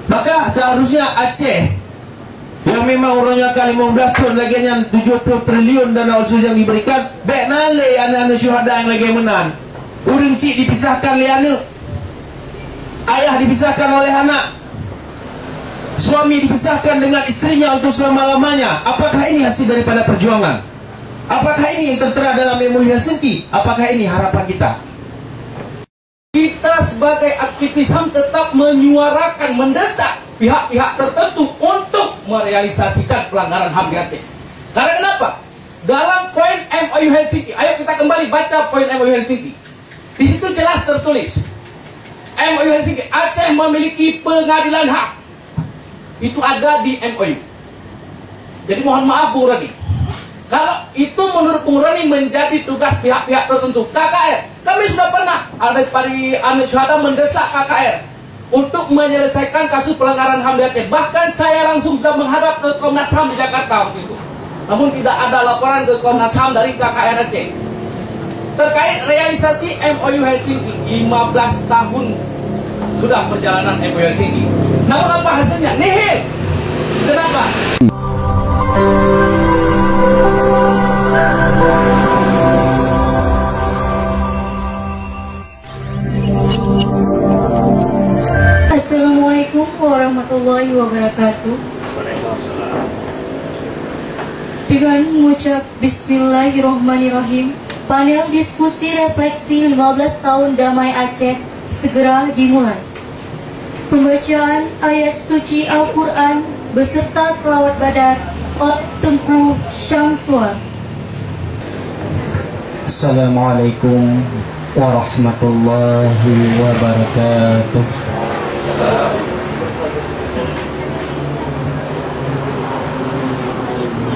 Maka seharusnya Aceh yang memang orangnya kali 15 tahun lagi yang 70 triliun dana otsus yang diberikan, baik nale anak-anak syuhada yang lagi menang. Uring cik dipisahkan oleh anak, ayah dipisahkan oleh anak, suami dipisahkan dengan istrinya untuk selama-lamanya. Apakah ini hasil daripada perjuangan? Apakah ini yang tertera dalam MOU Helsinki? Apakah ini harapan kita? Kita sebagai aktivis HAM tetap menyuarakan, mendesak pihak-pihak tertentu untuk merealisasikan pelanggaran HAM di Aceh. Karena kenapa? Dalam poin MOU Helsinki, ayo kita kembali baca poin MOU Helsinki. Di situ jelas tertulis, MOU Helsinki, Aceh memiliki pengadilan HAM. Itu ada di MOU. Jadi mohon maaf Bung Roni, kalau itu menurut Bung Roni menjadi tugas pihak-pihak tertentu. KKR, kami sudah pernah ada dari anak syuhada mendesak KKR untuk menyelesaikan kasus pelanggaran HAM di Aceh. Bahkan saya langsung sudah menghadap ke Komnas HAM di Jakarta waktu itu. Namun tidak ada laporan ke Komnas HAM dari KKR Aceh terkait realisasi MOU Helsinki. 15 tahun sudah perjalanan MOU Helsinki. Namun apa hasilnya? Nihil. Kenapa? Assalamualaikum warahmatullahi wabarakatuh. Dengan mengucap Bismillahirrahmanirrahim, panel diskusi refleksi 15 tahun damai Aceh segera dimulai. Pembacaan ayat suci Al-Quran beserta selawat badat oleh Tengku Syamsuar. Assalamualaikum warahmatullahi wabarakatuh.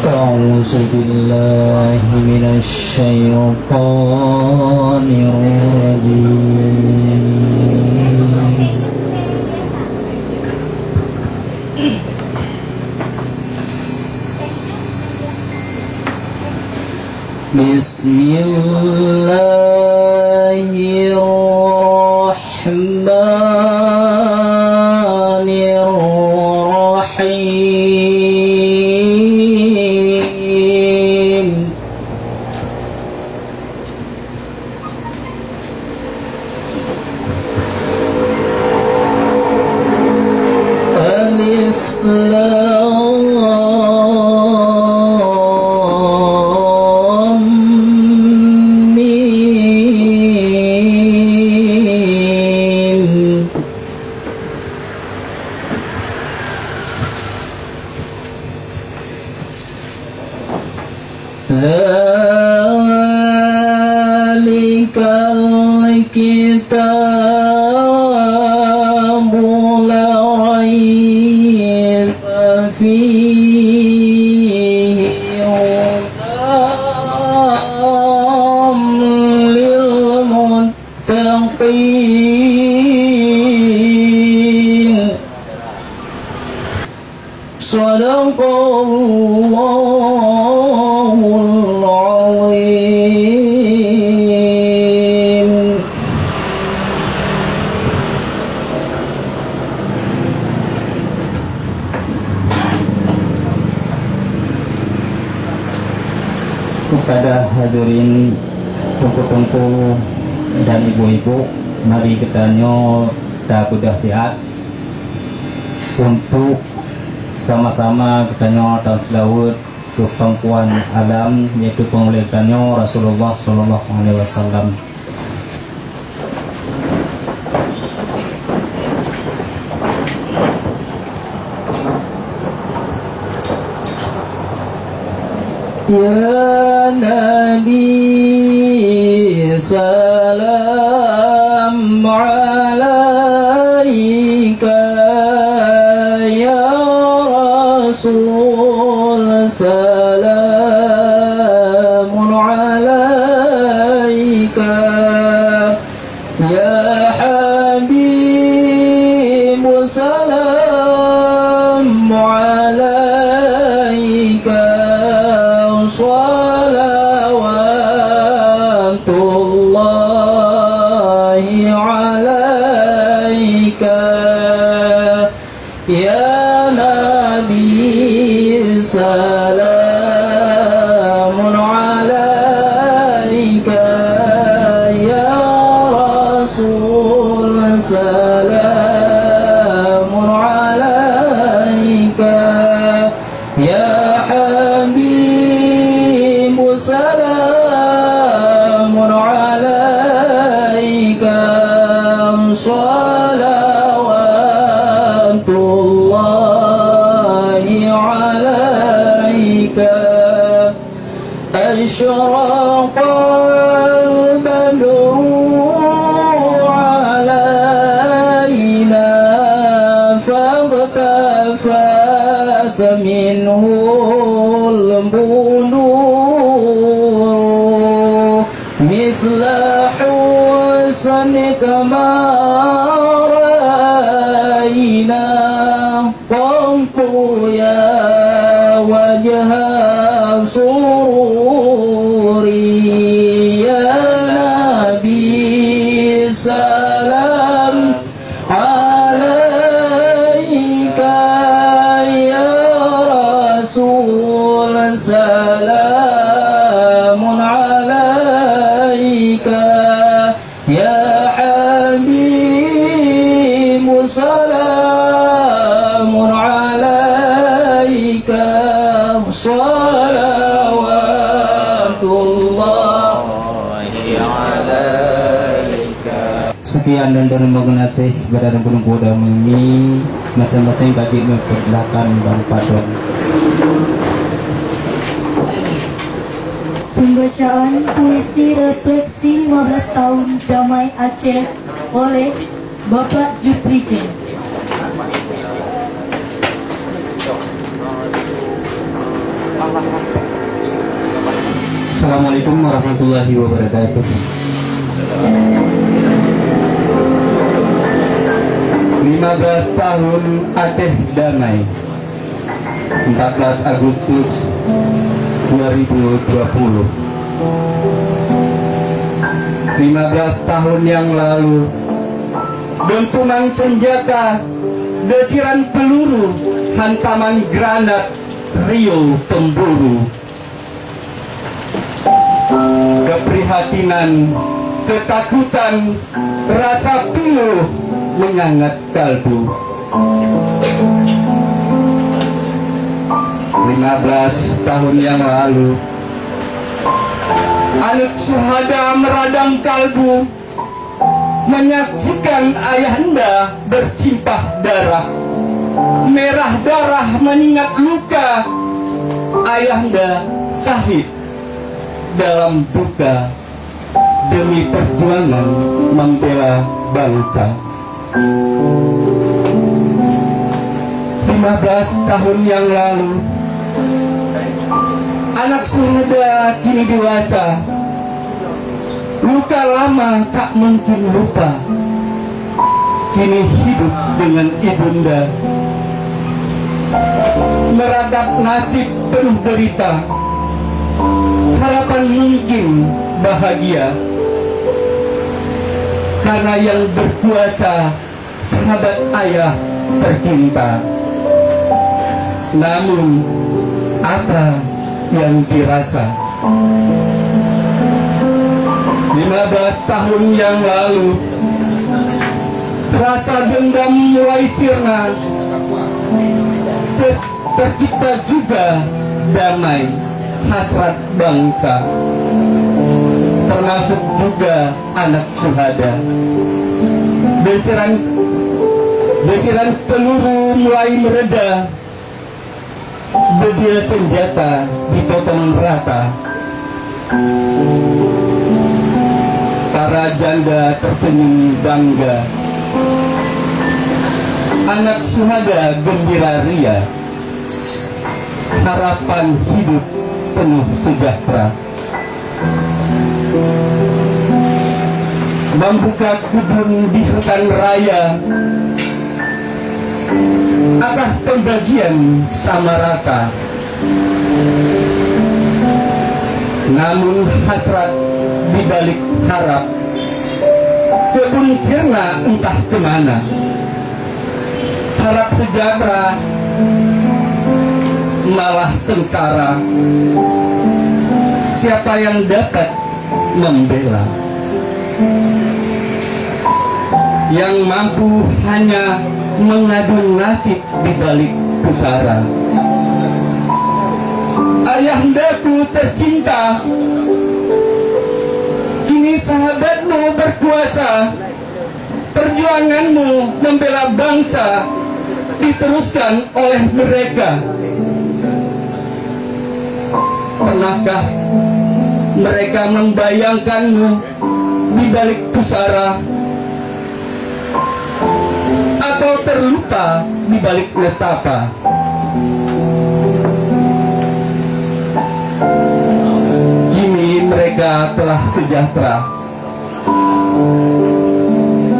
A'udzu billahi minasy syaithanir rajim. Bismillahirrahmanirrahim. Alif Lam Mim. Zalikal kitabu la raiba fihi hudan lil muttaqin. Shadaqallahul azim. Kepada hadirin tungku-tungku dan ibu-ibu, mari kita kuda sehat untuk sama-sama kita tahun selawat ke pangkuan alam, yaitu pengulitannya Rasulullah Sallallahu Alaihi Wasallam. Ya Nabi salam alaika, ya Rasul salamun alaika, ya Habib salam alaika, salawatullahi alaika, Ya Nabi salamun alaika, Ya Rasul salamun alaika, Ya Habib salamun alaika, salawatullahi alaika. Asyraqal badru alaina faghtafat minhul budur mithla husnika ma ra'ayna qamtu ya wajha sururi ya Nabi salam alaika, ya Rasul salamun alaika, ya Habib salamun alaika, salawatullahi alaika. Sekian dan terima kasih kepada Gunung Kuda ini, masing-masing bagi mempersilahkan Bang Padon. Pembacaan puisi refleksi 15 tahun Damai Aceh oleh Bapak Juprijen. Assalamualaikum warahmatullahi wabarakatuh. 15 tahun Aceh Damai, 14 Agustus 2020. 15 tahun yang lalu, dentuman senjata, desiran peluru, hantaman granat, riuh pemburu. Keprihatinan, ketakutan, rasa pilu menghangat kalbu. 15 tahun yang lalu, anak syuhada meradang kalbu, menyaksikan ayahanda bersimpah darah. Merah darah mengingat luka, ayahanda syahid dalam duka demi perjuangan membela bangsa. 15 tahun yang lalu, anak syuhada kini dewasa. Luka lama tak mungkin lupa, kini hidup dengan ibunda. Meradap nasib penuh derita, harapan mungkin bahagia. Karena yang berkuasa sahabat ayah tercinta. Namun apa yang dirasa? 15 tahun yang lalu, rasa dendam mulai sirna. Tercipta juga damai hasrat bangsa, termasuk juga anak syuhada. Desiran peluru mulai mereda, bedil senjata dipotong rata. Para janda tersenyum bangga, anak syuhada gembira ria. Harapan hidup penuh sejahtera. Membuka kebun di hutan raya, atas pembagian sama rata. Namun hasrat dibalik harap, kebun sirna entah kemana. harap sejahtera malah sengsara. Siapa yang dapat membela? Yang mampu hanya mengadu nasib di balik pusara. Ayahandaku tercinta, kini sahabatmu berkuasa. Perjuanganmu membela bangsa diteruskan oleh mereka. Pernahkah mereka membayangkanmu di balik pusara, atau terlupa di balik nestapa? Kini mereka telah sejahtera.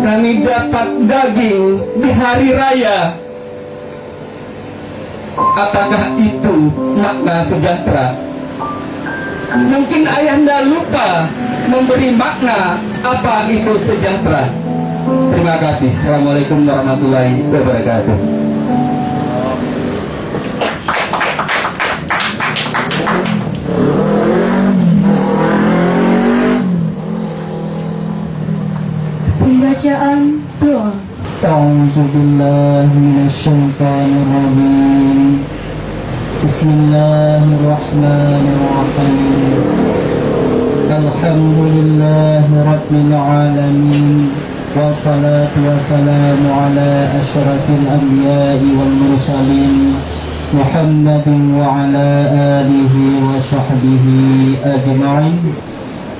Kami dapat daging di hari raya. Apakah itu makna sejahtera? Mungkin ayahanda lupa memberi makna apa itu sejahtera. Terima kasih. Assalamualaikum warahmatullahi wabarakatuh. Pembacaan doa. A'udzubillahi minasyaitonirrajim. Bismillahirrahmanirrahim. Alhamdulillahi rabbil alamin. Wassalatu wassalamu ala asyrafil anbiya'i wal mursalin Muhammadin wa ala alihi wa sahbihi ajma'in.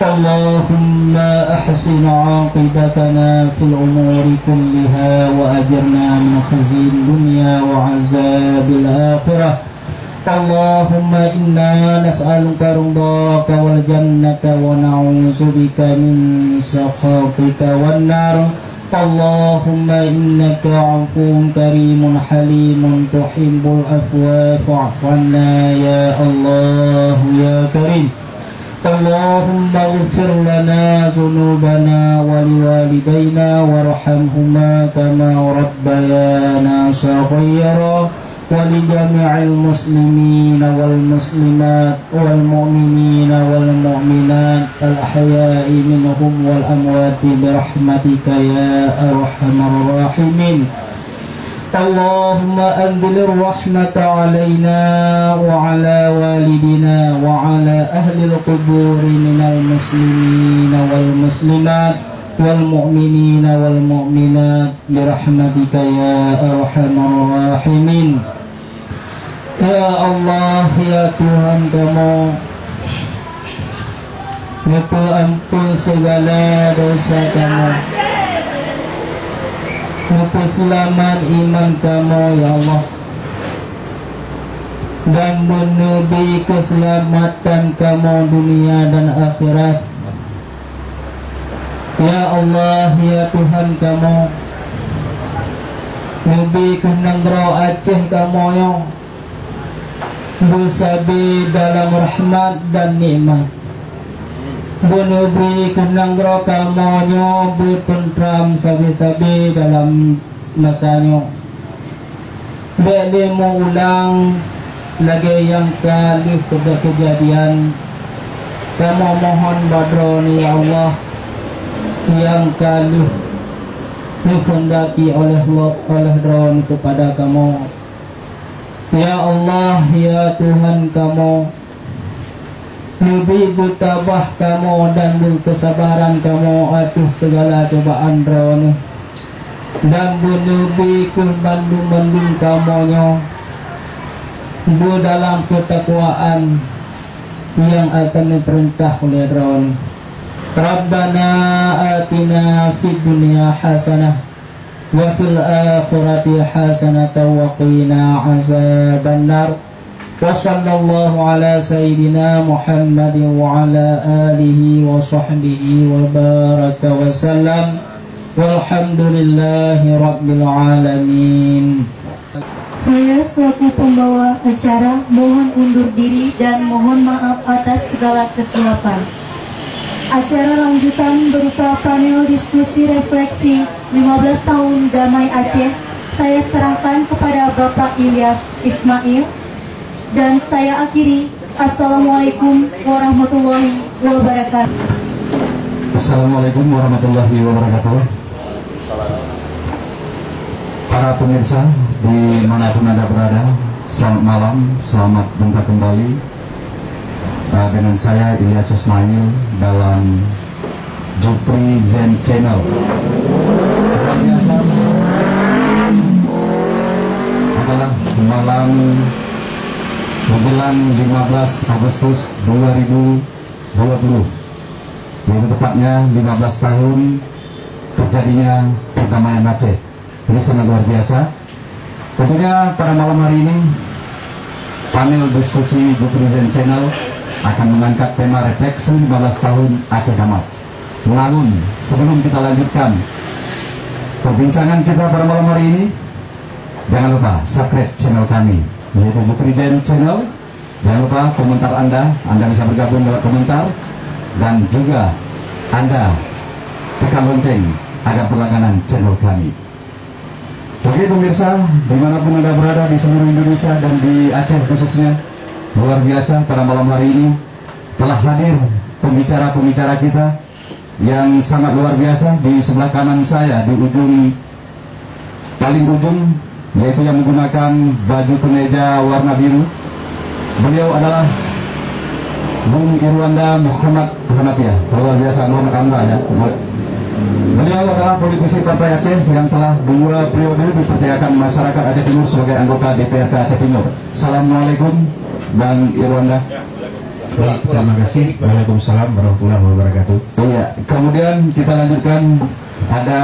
Allahumma ahsin 'aqibatana fil umuri kulliha wa ajirna min khizyid dunya wa 'azabil akhirah. Allahumma inna nas'aluka ridhaka wal jannata wa na'udzubika min sakhatika wan nar. Allahumma innaka 'afuwun karimun halimun tuhibbul afwa fa'fu 'anna ya Allah ya karim. Allahumma ighfir lana dhunubana wa liwalidayna warhamhuma kama rabbayana shaghira. ولجميع المسلمين والمسلمات والمؤمنين والمؤمنات الأحياء منهم والأموات برحمتك يا أرحم الراحمين. اللهم أنزل الرحمة علينا وعلى والدنا وعلى أهل القبور من المسلمين والمسلمات والمؤمنين والمؤمنات برحمتك يا أرحم الراحمين. Ya Allah, ya Tuhan kami, minta ampun segala dosa kami, minta selamat iman kami ya Allah, dan menubi keselamatan kami dunia dan akhirat. Ya Allah, ya Tuhan kami, nubi kenangro Aceh kami yang bersabi dalam rahmat dan nikmat, menubi kenangro kami yang bertentram sabi-sabi dalam masanya. Beli mengulang lagi yang kali kejadian, kami mohon badroni ya Allah yang kali dikehendaki oleh drone kepada kamu. Ya Allah, ya Tuhan kamu, lebih bertabah kamu dan berkesabaran kamu atas segala cobaan drone, dan lebih kebandung-bandung kamu dalam ketakwaan yang akan diperintah oleh drone. Rabbana atina fid dunya hasanah wa fil akhirati hasanah wa qina azabannar. Wa sallallahu ala sayyidina Muhammadin wa ala alihi wa sahbihi wa baraka wa sallam. Walhamdulillahi rabbil alamin. Saya selaku pembawa acara mohon undur diri dan mohon maaf atas segala kesilapan. Acara lanjutan berupa panel diskusi refleksi 15 tahun Damai Aceh saya serahkan kepada Bapak Ilyas Ismail dan saya akhiri. Assalamualaikum warahmatullahi wabarakatuh. Assalamualaikum warahmatullahi wabarakatuh. Para pemirsa dimanapun Anda berada, selamat malam, selamat jumpa kembali dengan saya Ilyas Ismail dalam Jupri Zen Channel. Luar biasa adalah malam menjelang 15 Agustus 2020, yaitu tepatnya 15 tahun terjadinya perdamaian Aceh. Ini sangat luar biasa. Tentunya pada malam hari ini panel diskusi Jupri Zen Channel akan mengangkat tema refleksi 15 tahun Aceh Damai. Namun sebelum kita lanjutkan perbincangan kita pada malam hari ini, jangan lupa subscribe channel kami, yaitu Jupri Zen Channel. Jangan lupa komentar Anda bisa bergabung lewat komentar, dan juga Anda tekan lonceng agar berlangganan channel kami. Oke pemirsa, dimanapun Anda berada di seluruh Indonesia dan di Aceh khususnya, luar biasa pada malam hari ini telah hadir pembicara-pembicara kita yang sangat luar biasa. Di sebelah kanan saya, di paling ujung, yaitu yang menggunakan baju kemeja warna biru, beliau adalah Bung Irwanda Muhammad Hanafiah. Luar biasa, Muhammad Anda ya. Beliau adalah politisi Partai Aceh yang telah 2 periode dipercayakan masyarakat Aceh Timur sebagai anggota DPRD Aceh Timur. Assalamualaikum Bang Irwanda. Baik, terima kasih. Waalaikumsalam warahmatullahi wabarakatuh. Iya, kemudian kita lanjutkan, ada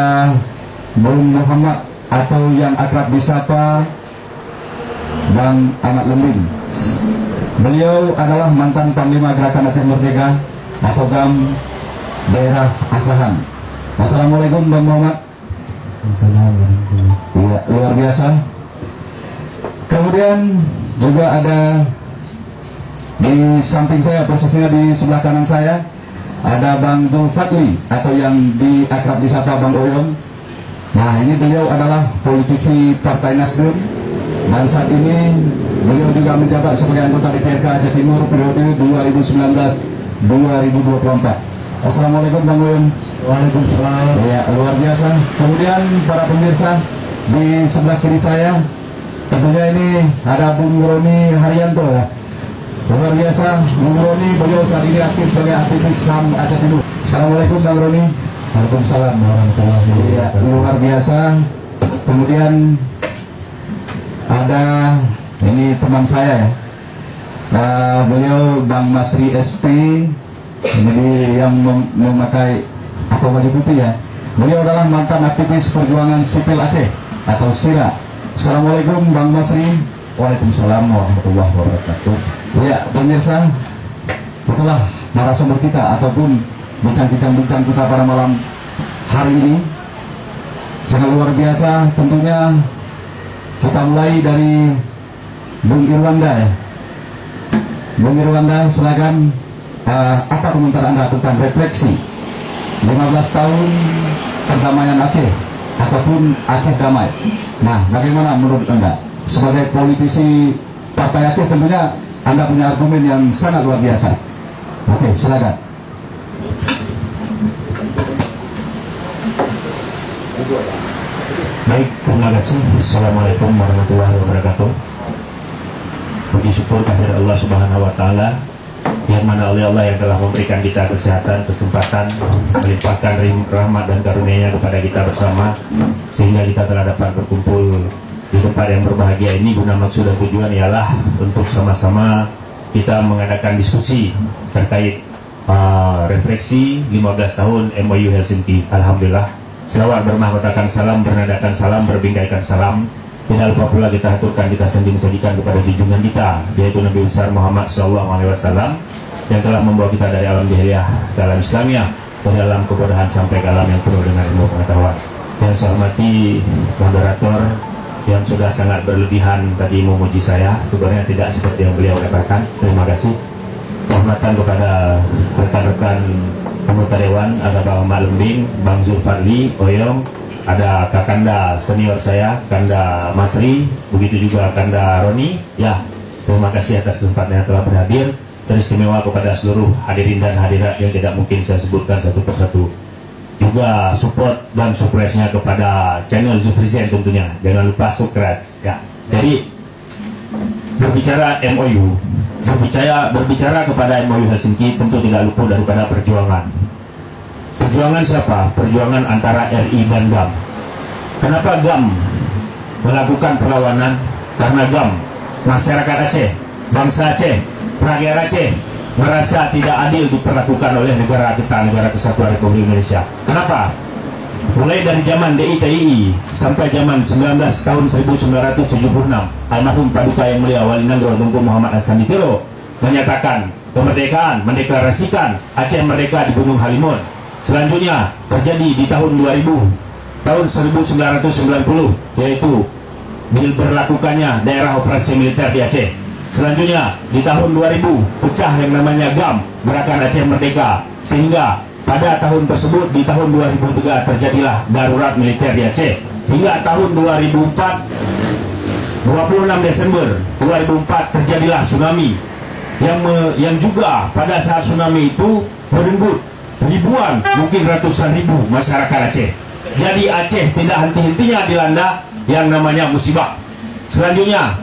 Bung Muhammad atau yang akrab disapa Bang Ahmad Lembing. Beliau adalah mantan Panglima Gerakan Aceh Merdeka atau GAM daerah Asahan. Assalamualaikum Bang Muhammad. Assalamualaikum. Iya, luar biasa. Kemudian juga ada di samping saya, posisinya di sebelah kanan saya, ada Bang Zulfadli atau yang akrab disapa Bang Oyong. Nah, ini beliau adalah politisi Partai Nasdem dan saat ini beliau juga menjabat sebagai anggota DPRD Aceh Timur periode 2019-2024. Assalamualaikum Bang Oyong. Waalaikumsalam. Ya, luar biasa. Kemudian para pemirsa di sebelah kiri saya, tentunya ini ada Bung Roni Haryanto ya. Luar biasa, Bung Roni, beliau saat ini aktif sebagai aktivis HAM Aceh Timur. Assalamualaikum Bang Roni. Waalaikumsalam warahmatullahi Iya, wabarakatuh. luar biasa. Kemudian ada ini teman saya ya. Beliau Bang Masri SP, ini yang memakai atau baju putih ya. Beliau adalah mantan aktivis perjuangan sipil Aceh atau SIRA. Assalamualaikum Bang Masri. Waalaikumsalam warahmatullahi wabarakatuh. Ya pemirsa, itulah narasumber kita ataupun bincang-bincang kita pada malam hari ini. Sangat luar biasa. Tentunya kita mulai dari Bung Irwanda ya. Bung Irwanda, silakan, apa komentar Anda tentang refleksi 15 tahun perdamaian Aceh ataupun Aceh Damai. Nah, bagaimana menurut Anda sebagai politisi Partai Aceh? Tentunya Anda punya argumen yang sangat luar biasa. Oke, silakan. Baik, terima kasih. Assalamualaikum warahmatullahi wabarakatuh. Puji syukur kehadirat Allah Subhanahu wa taala, yang mana oleh Allah yang telah memberikan kita kesehatan, kesempatan, melimpahkan rahmat dan karunia-Nya kepada kita bersama, sehingga kita telah dapat berkumpul di tempat yang berbahagia ini. Guna maksud dan tujuan ialah untuk sama-sama kita mengadakan diskusi terkait refleksi 15 tahun MOU Helsinki. Alhamdulillah, selawat bermahkotakan salam, bernadakan salam, berbingkaikan salam. Tidak lupa pula kita aturkan, kita sajikan kepada junjungan kita, yaitu Nabi besar Muhammad SAW, yang telah membawa kita dari alam jahiliyah ke alam Islamiyah, dari alam kebodohan sampai ke alam yang penuh dengan ilmu pengetahuan. Yang saya hormati moderator yang sudah sangat berlebihan tadi memuji saya, sebenarnya tidak seperti yang beliau katakan. Terima kasih. Hormatan kepada rekan-rekan anggota Dewan, ada Bang Ahmad Lembing, Bang Zulfadli, Oyong, ada Kakanda senior saya, Kanda Masri, begitu juga Kanda Roni. Ya, terima kasih atas kesempatan yang telah berhadir. Teristimewa kepada seluruh hadirin dan hadirat yang tidak mungkin saya sebutkan satu persatu. Juga support dan surprise-nya kepada channel Zufrizen tentunya. Jangan lupa subscribe. Ya. Jadi berbicara MOU, berbicara kepada MOU Helsinki tentu tidak luput daripada perjuangan. Perjuangan siapa? Perjuangan antara RI dan GAM. Kenapa GAM melakukan perlawanan? Karena GAM, masyarakat Aceh, bangsa Aceh, rakyat Aceh merasa tidak adil diperlakukan oleh negara kita, Negara Kesatuan Republik Indonesia. Kenapa? Mulai dari zaman DITII sampai zaman tahun 1976, almarhum Paduka Yang Mulia Wali Nanggro Tunku Muhammad Hasan Ditiro menyatakan kemerdekaan, mendeklarasikan Aceh merdeka di Gunung Halimun. Selanjutnya terjadi di tahun 2000, tahun 1990, yaitu diberlakukannya daerah operasi militer di Aceh. Selanjutnya di tahun 2000 pecah yang namanya GAM, Gerakan Aceh Merdeka, sehingga pada tahun tersebut di tahun 2003 terjadilah darurat militer di Aceh. Hingga tahun 2004, 26 Desember 2004 terjadilah tsunami yang juga pada saat tsunami itu merenggut ribuan, mungkin ratusan ribu masyarakat Aceh. Jadi Aceh tidak henti-hentinya dilanda yang namanya musibah. Selanjutnya,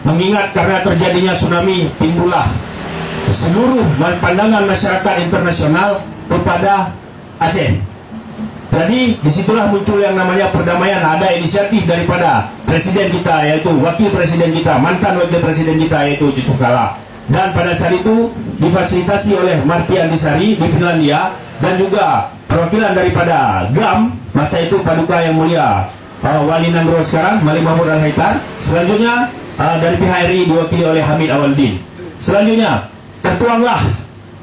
mengingat karena terjadinya tsunami, timbullah seluruh pandangan masyarakat internasional kepada Aceh. Jadi disitulah muncul yang namanya perdamaian. Ada inisiatif daripada presiden kita, yaitu wakil presiden kita, mantan wakil presiden kita, yaitu Yusuf Kala. Dan pada saat itu difasilitasi oleh Marty Andisari di Finlandia, dan juga perwakilan daripada GAM masa itu Paduka Yang Mulia Wali Nanggro sekarang, Malik Mahmud Al-Haitar. Selanjutnya dari pihak RI diwakili oleh Hamid Awaldin. Selanjutnya tertuanglah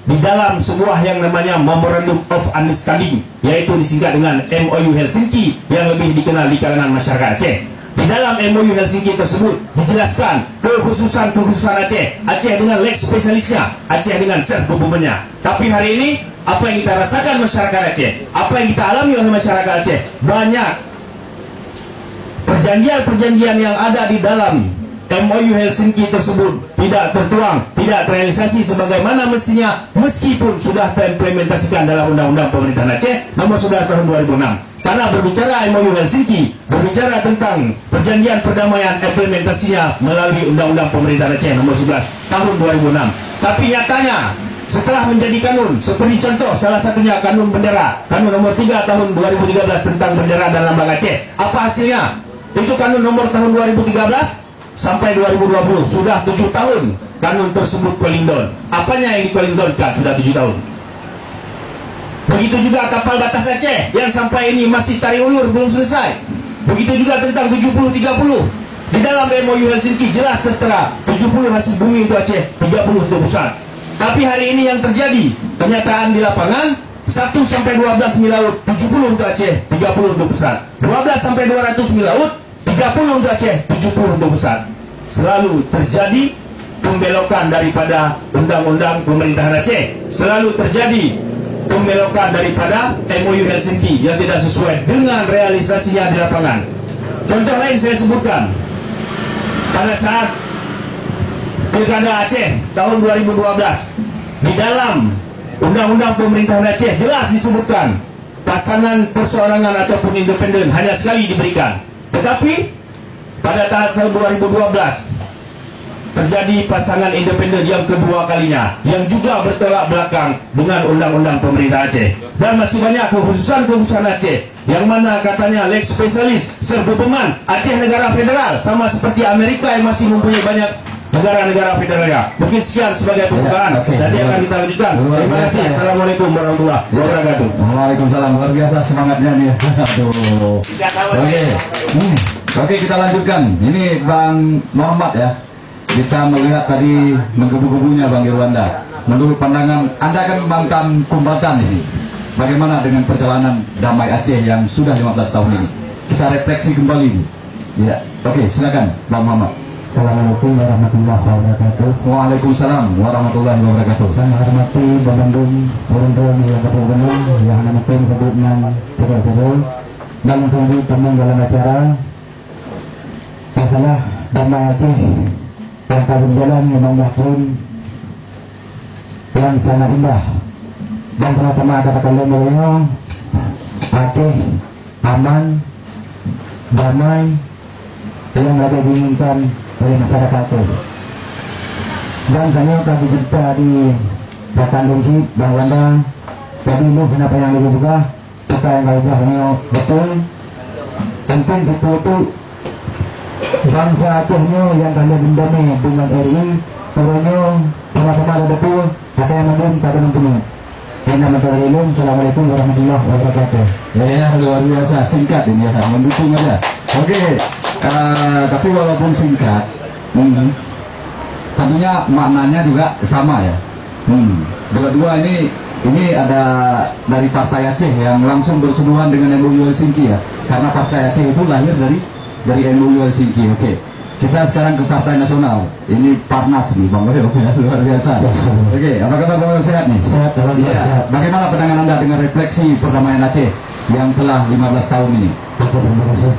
di dalam sebuah yang namanya Memorandum of Understanding, yaitu disingkat dengan MOU Helsinki, yang lebih dikenal di kalangan masyarakat Aceh. Di dalam MOU Helsinki tersebut dijelaskan kekhususan Aceh, Aceh dengan lex spesialisnya, Aceh dengan self governmentnya. Tapi hari ini apa yang kita rasakan masyarakat Aceh, apa yang kita alami oleh masyarakat Aceh, banyak perjanjian-perjanjian yang ada di dalam MOU Helsinki tersebut tidak tertuang, tidak terrealisasi sebagaimana mestinya, meskipun sudah terimplementasikan dalam Undang-Undang Pemerintahan Aceh Nomor 11 Tahun 2006. Karena berbicara MOU Helsinki, berbicara tentang perjanjian perdamaian, implementasinya melalui Undang-Undang Pemerintahan Aceh Nomor 11 Tahun 2006. Tapi nyatanya setelah menjadi kanun, seperti contoh salah satunya kanun bendera, kanun nomor 3 tahun 2013 tentang bendera dan lambang Aceh. Apa hasilnya? Itu kanun nomor tahun 2013 sampai 2020, sudah 7 tahun kanun tersebut kolindon. Apanya yang dikolindonkan sudah 7 tahun? Begitu juga kapal batas Aceh yang sampai ini masih tarik ulur, belum selesai. Begitu juga tentang 70-30. Di dalam MOU Helsinki jelas tertera 70 hasil bumi untuk Aceh, 30 untuk pusat. Tapi hari ini yang terjadi, kenyataan di lapangan 1 sampai 12 mil laut, 70 untuk Aceh, 30 untuk pusat. 12 sampai 200 mil laut, 30 untuk Aceh, 70 untuk pusat. Selalu terjadi pembelokan daripada Undang-Undang Pemerintahan Aceh. Selalu terjadi pembelokan daripada MOU Helsinki yang tidak sesuai dengan realisasinya di lapangan. Contoh lain saya sebutkan, pada saat Pilkada Aceh tahun 2012, di dalam Undang-Undang Pemerintahan Aceh jelas disebutkan pasangan perseorangan ataupun independen hanya sekali diberikan. Tetapi pada tahun 2012 terjadi pasangan independen yang kedua kalinya, yang juga bertolak belakang dengan Undang-Undang Pemerintah Aceh. Dan masih banyak kekhususan Aceh, yang mana katanya lex spesialis, serbebeman Aceh negara federal, sama seperti Amerika yang masih mempunyai banyak negara-negara federalnya. Mungkin sekian sebagai pembukaan, nanti akan kita lanjutkan. Terima kasih. Assalamualaikum warahmatullahi wabarakatuh. Waalaikumsalam. Luar biasa semangatnya nih. Aduh. Oke, kita lanjutkan. Ini Bang Muhammad ya. Kita melihat tadi menggebu-gebunya Bang Irwanda. Menurut pandangan Anda kan mantan kombatan ini, bagaimana dengan perjalanan damai Aceh yang sudah 15 tahun ini? Kita refleksi kembali nih. Ya, oke, silakan Bang Muhammad. Assalamualaikum warahmatullahi wabarakatuh. Waalaikumsalam warahmatullahi wabarakatuh. Saya hormati Bandung, Burundung, yang berhubungan, yang nama tim sebutnya Tirul-Tirul. dan tunggu peninggalan acara adalah Damai Aceh yang telah berjalan 15 tahun yang sangat indah. Dan pertama ada kata lemurnya Aceh aman, damai, yang ada diinginkan oleh masyarakat Aceh. Dan kami akan cerita di Bakan Donci Bang Wanda. Jadi lu kenapa yang lebih buka kita yang lebih betul penting betul bangsa Acehnya yang kalian dendami dengan RI turunnya sama-sama ada betul kata yang mendung kata mempunyai. Assalamualaikum warahmatullahi wabarakatuh. Ya, luar biasa, singkat ini ya, mendukung aja. Oke, tapi walaupun singkat, tentunya maknanya juga sama ya. Dua-dua ini ada dari Partai Aceh yang langsung bersentuhan dengan MOU Helsinki ya, karena Partai Aceh itu lahir dari MOU Helsinki. Oke, kita sekarang ke Partai Nasional. Ini Parnas nih, Bang Leo, ya, luar biasa. Oke, apa kabar Bang Leo, sehat nih? Sehat, alhamdulillah sehat. Bagaimana pandangan Anda dengan refleksi perdamaian Aceh yang telah 15 tahun ini? Terima kasih.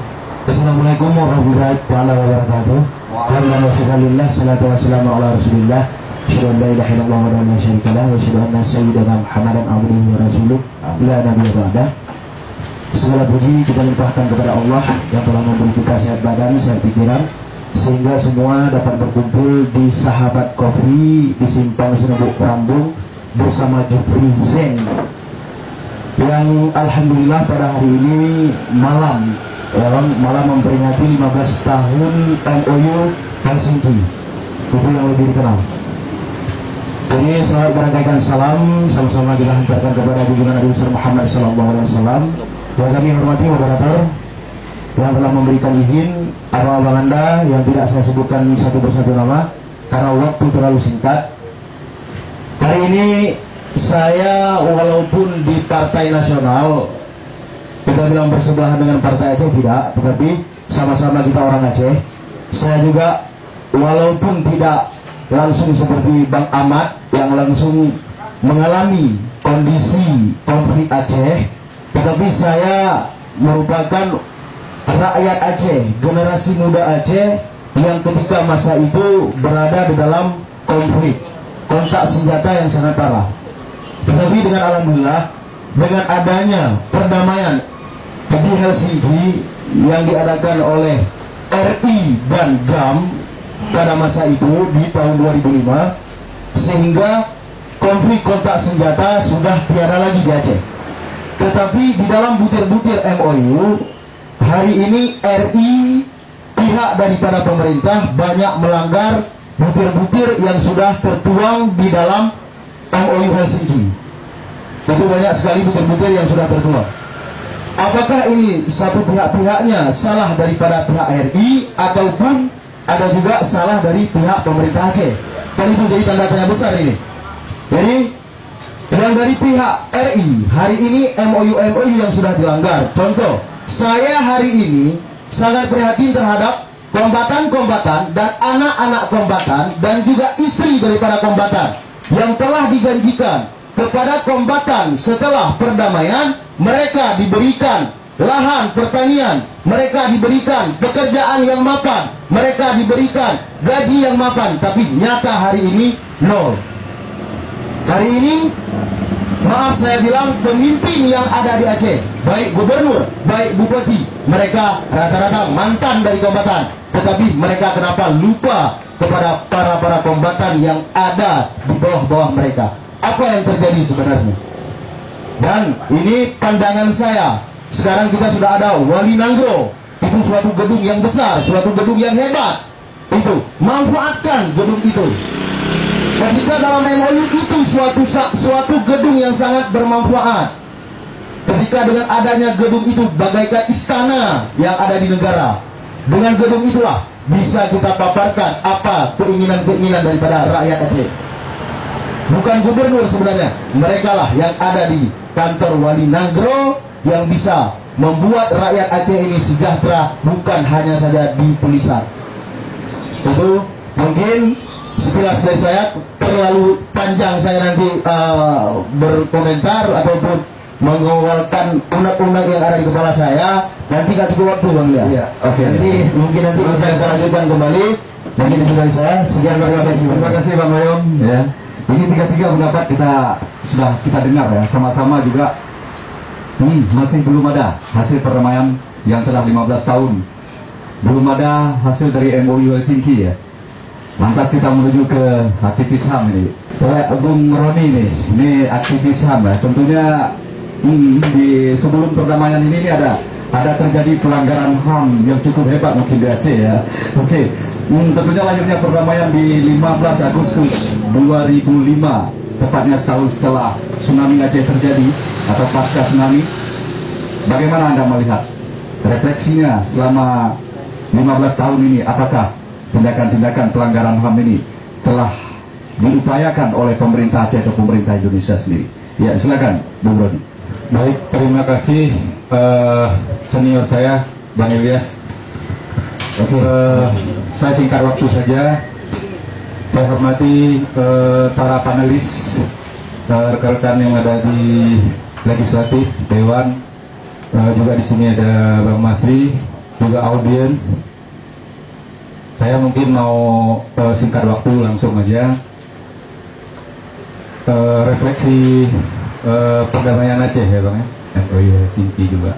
Assalamualaikum warahmatullahi wabarakatuh. Alhamdulillah, salatu wassalamu ala rasulillah. Asyhadu an la ilaha illallah wa la syarika lah wa asyhadu anna sayyidana Muhammadan abduhu wa rasuluh la nabiyya ba'da. Segala puji kita limpahkan kepada Allah yang telah memberi kita sehat badan, sehat pikiran, sehingga semua dapat berkumpul di Sahabat Kopi di Simpang Senebuk Rambung bersama Jupri Zeng yang alhamdulillah pada hari ini malam memperingati 15 tahun MOU Helsinki. Itu yang lebih dikenal. Jadi selamat merangkaikan salam sama-sama kita hantarkan kepada junjungan Nabi besar Muhammad SAW yang kami hormati moderator yang telah memberikan izin abang-abang Anda yang tidak saya sebutkan satu persatu nama karena waktu terlalu singkat. Hari ini saya walaupun di Partai Nasional kita bilang bersebelahan dengan Partai Aceh tidak, tetapi sama-sama kita orang Aceh. Saya juga walaupun tidak langsung seperti Bang Ahmad yang langsung mengalami kondisi konflik Aceh, tetapi saya merupakan rakyat Aceh, generasi muda Aceh yang ketika masa itu berada di dalam konflik, kontak senjata yang sangat parah. Tetapi dengan alhamdulillah, dengan adanya perdamaian di Helsinki yang diadakan oleh RI dan GAM pada masa itu di tahun 2005, sehingga konflik kontak senjata sudah tiada lagi di Aceh. Tetapi di dalam butir-butir MOU hari ini RI pihak daripada pemerintah banyak melanggar butir-butir yang sudah tertuang di dalam MOU Helsinki. Itu banyak sekali butir-butir yang sudah tertuang. Apakah ini satu pihak-pihaknya salah daripada pihak RI ataupun ada juga salah dari pihak pemerintah Aceh? Kan itu jadi tanda tanya besar ini. Jadi yang dari pihak RI hari ini MOU yang sudah dilanggar. Contoh, saya hari ini sangat prihatin terhadap kombatan-kombatan dan anak-anak kombatan dan juga istri daripada kombatan yang telah dijanjikan kepada kombatan setelah perdamaian. Mereka diberikan lahan pertanian, mereka diberikan pekerjaan yang mapan, mereka diberikan gaji yang mapan, tapi nyata hari ini nol. Hari ini maaf saya bilang pemimpin yang ada di Aceh, baik gubernur, baik bupati, mereka rata-rata mantan dari kombatan. Tetapi mereka kenapa lupa kepada para kombatan yang ada di bawah-bawah mereka? Apa yang terjadi sebenarnya? Dan ini pandangan saya. Sekarang kita sudah ada Wali Nanggro. Itu suatu gedung yang besar, suatu gedung yang hebat. Itu manfaatkan gedung itu. Ketika dalam MOU itu suatu gedung yang sangat bermanfaat. Ketika dengan adanya gedung itu bagaikan istana yang ada di negara. Dengan gedung itulah bisa kita paparkan apa keinginan-keinginan daripada rakyat Aceh. Bukan gubernur sebenarnya, mereka lah yang ada di kantor Wali Nanggro yang bisa membuat rakyat Aceh ini sejahtera, bukan hanya saja di tulisan. Itu mungkin sekilas dari saya, terlalu panjang saya nanti berkomentar ataupun mengeluarkan unek-unek yang ada di kepala saya. Nanti nggak cukup waktu Bang Ilyas. Iya, oke. Nanti mungkin nanti bisa kita lanjutkan kembali. Mungkin itu dari saya. Sekian Terima kasih Bang Oyong. Ya. Ini tiga pendapat sudah kita dengar ya, sama-sama juga masih belum ada hasil perdamaian yang telah 15 tahun. Belum ada hasil dari MOU Helsinki ya. Lantas kita menuju ke aktivis HAM ini. Bung Roni ini aktivis HAM ya. Tentunya di sebelum perdamaian ini ada terjadi pelanggaran HAM yang cukup hebat mungkin di Aceh ya. Oke. Tentunya lahirnya perdamaian di 15 Agustus 2005, tepatnya setahun setelah tsunami Aceh terjadi atau pasca tsunami. Bagaimana Anda melihat refleksinya selama 15 tahun ini? Apakah tindakan-tindakan pelanggaran HAM ini telah diupayakan oleh pemerintah Aceh atau pemerintah Indonesia sendiri? Ya, silakan Bung Roni. Baik, terima kasih senior saya Bang Ilyas. Saya singkat waktu saja. Saya hormati para panelis, rekan-rekan yang ada di legislatif, dewan, juga di sini ada Bang Masri, juga audiens. Saya mungkin mau singkat waktu langsung aja. Refleksi perdamaian Aceh ya Bang ya, MOU Helsinki juga.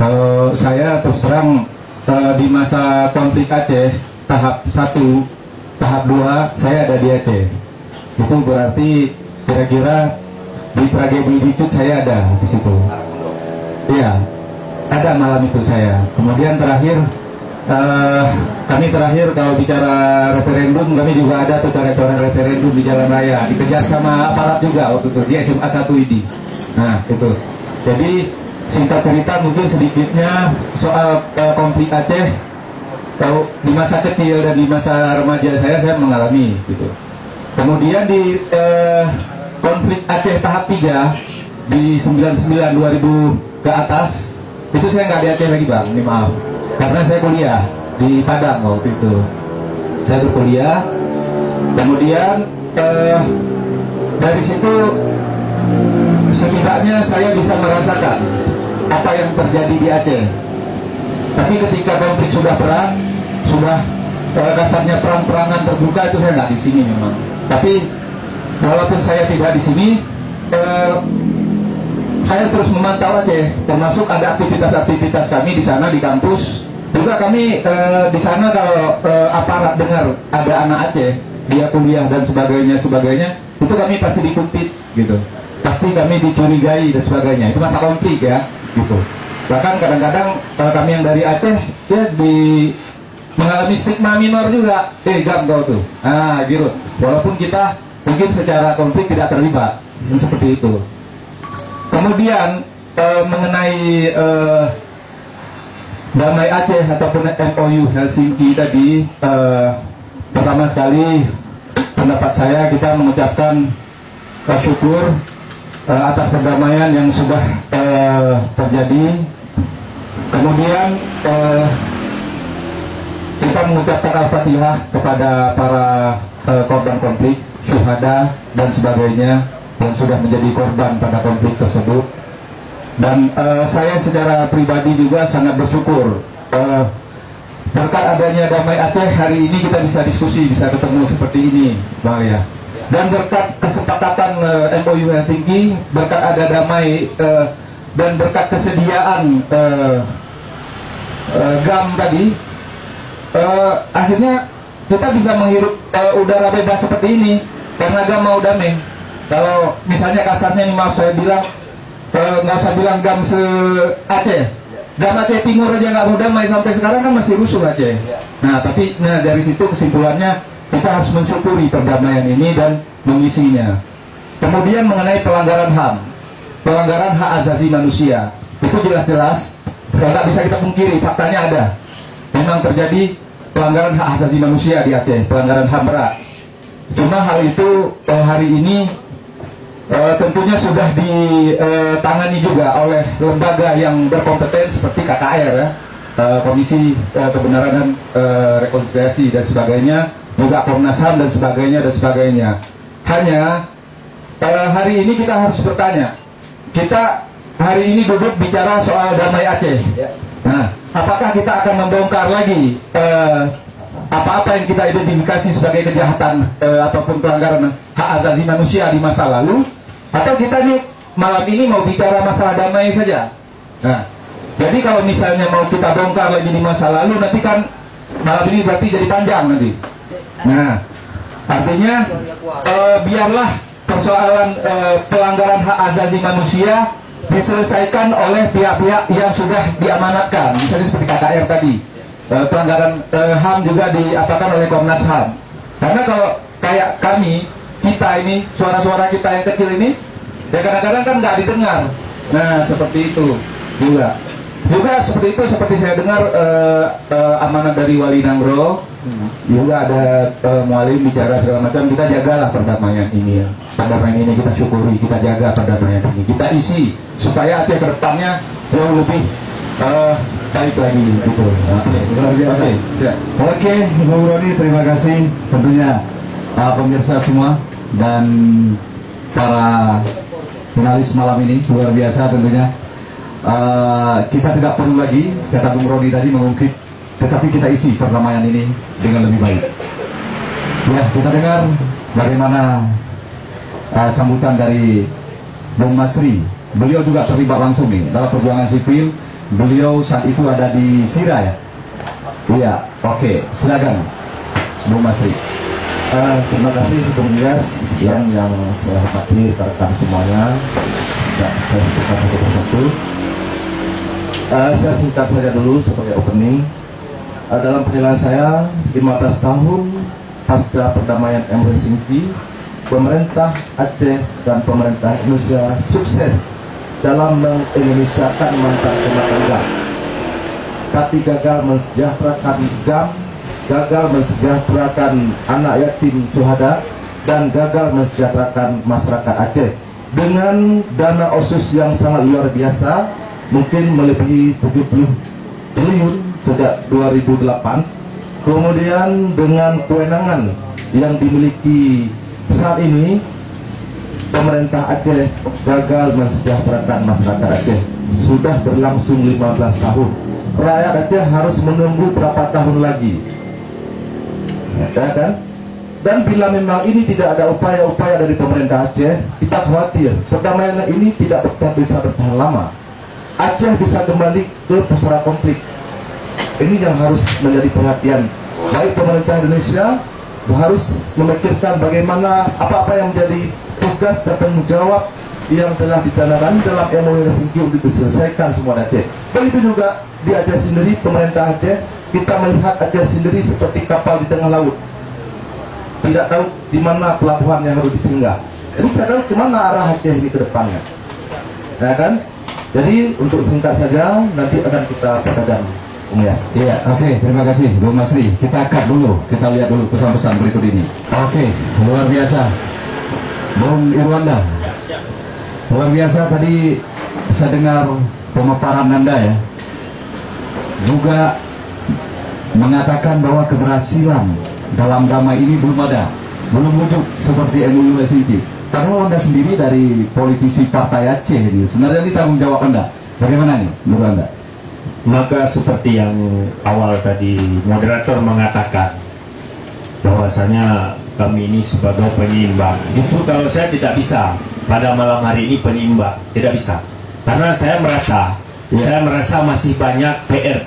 Kalau saya terus terang di masa konflik Aceh tahap 1, tahap 2 saya ada di Aceh. Itu berarti kira-kira di tragedi di Cut saya ada di situ. Iya, ada malam itu saya. Kemudian terakhir kami kalau bicara referendum, kami juga ada tuh coret-coret referendum di jalan raya, dikejar sama aparat juga waktu itu di SMA 1 ID. Nah itu. Jadi singkat cerita mungkin sedikitnya soal konflik Aceh, tahu di masa kecil dan di masa remaja saya mengalami gitu. Kemudian di konflik Aceh tahap 3 di 99 2000 ke atas itu saya nggak di Aceh lagi Bang, ini maaf, karena saya kuliah di Padang waktu itu. Saya berkuliah, kemudian dari situ setidaknya saya bisa merasakan apa yang terjadi di Aceh. Tapi ketika konflik sudah perang, sudah kasarnya perang-perangan terbuka, itu saya nggak di sini memang. Tapi walaupun saya tidak di sini, saya terus memantau Aceh, termasuk ada aktivitas-aktivitas kami di sana di kampus. Juga kami di sana kalau aparat dengar ada anak Aceh, dia kuliah dan sebagainya, itu kami pasti dikumpit gitu. Pasti kami dicurigai dan sebagainya. Itu masa konflik ya, gitu. Bahkan kadang-kadang kami yang dari Aceh ya mengalami stigma minor juga. Gam kau tuh. Ah, gitu. Walaupun kita mungkin secara konflik tidak terlibat seperti itu. Kemudian mengenai Damai Aceh ataupun MOU Helsinki tadi, pertama sekali pendapat saya kita mengucapkan syukur atas perdamaian yang sudah terjadi. Kemudian kita mengucapkan Al-Fatihah kepada para korban konflik, syuhada dan sebagainya yang sudah menjadi korban pada konflik tersebut. Dan saya secara pribadi juga sangat bersyukur berkat adanya Damai Aceh hari ini kita bisa diskusi, bisa ketemu seperti ini Bang ya. Dan berkat kesepakatan MOU Helsinki, berkat ada damai dan berkat kesediaan GAM tadi, akhirnya kita bisa menghirup udara bebas seperti ini karena GAM mau damai. Kalau misalnya kasarnya nih, maaf saya bilang, nggak usah bilang GAM se-Aceh, GAM Aceh Timur aja nggak mau damai sampai sekarang kan masih rusuh Aceh. Nah tapi dari situ kesimpulannya kita harus mensyukuri perdamaian ini dan mengisinya. Kemudian mengenai pelanggaran HAM, pelanggaran hak asasi manusia, itu jelas-jelas nggak bisa kita pungkiri, faktanya ada. Memang terjadi pelanggaran hak asasi manusia di Aceh, pelanggaran HAM berat. Cuma hal itu hari ini tentunya sudah ditangani juga oleh lembaga yang berkompeten seperti KKR ya, Komisi Kebenaran dan Rekonsiliasi dan sebagainya, juga Komnas HAM dan sebagainya. Hanya hari ini kita harus bertanya, kita hari ini duduk bicara soal Damai Aceh, Nah, apakah kita akan membongkar lagi apa-apa yang kita identifikasi sebagai kejahatan ataupun pelanggaran hak asasi manusia di masa lalu, atau kita nih malam ini mau bicara masalah damai saja? Nah, jadi kalau misalnya mau kita bongkar lagi di masa lalu, nanti kan malam ini berarti jadi panjang nanti. Nah, artinya biarlah persoalan pelanggaran hak asasi manusia diselesaikan oleh pihak-pihak yang sudah diamanatkan, misalnya seperti KKR tadi. Pelanggaran HAM juga diapakan oleh Komnas HAM. Karena kalau kayak kami, kita ini, suara-suara kita yang kecil ini, ya kadang-kadang kan nggak didengar. Nah, seperti itu juga. Juga seperti itu, seperti saya dengar amanat dari Wali Nangro, juga ada mualim bicara segala macam. Kita jagalah perdamaian ini ya. Perdamaian ini kita syukuri, kita jaga perdamaian ini, kita isi supaya Aceh ke depannya jauh lebih baik lagi gitu. Oke, luar biasa. Oke, Bung Roni, terima kasih tentunya pemirsa semua dan para finalis malam ini luar biasa tentunya. Kita tidak perlu lagi, kata Bung Roni tadi, mengungkit, tetapi kita isi perdamaian ini dengan lebih baik. Ya, kita dengar bagaimana sambutan dari Bung Masri. Beliau juga terlibat langsung nih dalam perjuangan sipil. Beliau saat itu ada di Sira ya. Iya, oke, silakan Bung Masri. Terima kasih Bung Ilyas yang saya hormati rekan semuanya. Ya, saya sebutkan satu persatu. Saya singkat saja dulu sebagai opening. Dalam penilaian saya, 15 tahun pasca perdamaian Helsinki, pemerintah Aceh dan pemerintah Indonesia sukses dalam mengindonesiakan mantan penjajah, tapi gagal mensejahterakan GAM, gagal mensejahterakan anak yatim syuhada, dan gagal mensejahterakan masyarakat Aceh dengan dana OSUS yang sangat luar biasa, mungkin melebihi 70 triliun sejak 2008. Kemudian dengan kewenangan yang dimiliki saat ini, pemerintah Aceh gagal mensejahterakan masyarakat Aceh. Sudah berlangsung 15 tahun. Rakyat Aceh harus menunggu berapa tahun lagi, ya kan? Dan bila memang ini tidak ada upaya-upaya dari pemerintah Aceh, kita khawatir perdamaian ini tidak bisa bertahan lama. Aceh bisa kembali ke pusara konflik. Ini yang harus menjadi perhatian baik pemerintah Indonesia, harus memikirkan bagaimana apa-apa yang menjadi tugas dan tanggung jawab yang telah ditandatangani dalam MOU Helsinki untuk diselesaikan semua Aceh. Begitu juga di Aceh sendiri, pemerintah Aceh, kita melihat Aceh sendiri seperti kapal di tengah laut, tidak tahu di mana pelabuhan yang harus disinggah. Jadi tidak tahu kemana arah Aceh ini ke depannya, ya kan? Jadi untuk singkat saja, nanti akan kita perdagang. Yes. Iya, oke, terima kasih Bung Masri. Kita cut dulu, kita lihat dulu pesan-pesan berikut ini. Oke, luar biasa. Bung Irwanda, luar biasa tadi saya dengar pemaparan Anda ya, juga mengatakan bahwa keberhasilan dalam damai ini belum ada, belum wujud seperti MOU Helsinki. Karena Anda sendiri dari politisi Partai Aceh ini, sebenarnya ini tanggung jawab Anda. Bagaimana nih menurut Anda? Maka seperti yang awal tadi moderator mengatakan, bahwasanya kami ini sebagai penyeimbang. Justru kalau saya tidak bisa pada malam hari ini penyeimbang, tidak bisa. Karena saya merasa masih banyak PR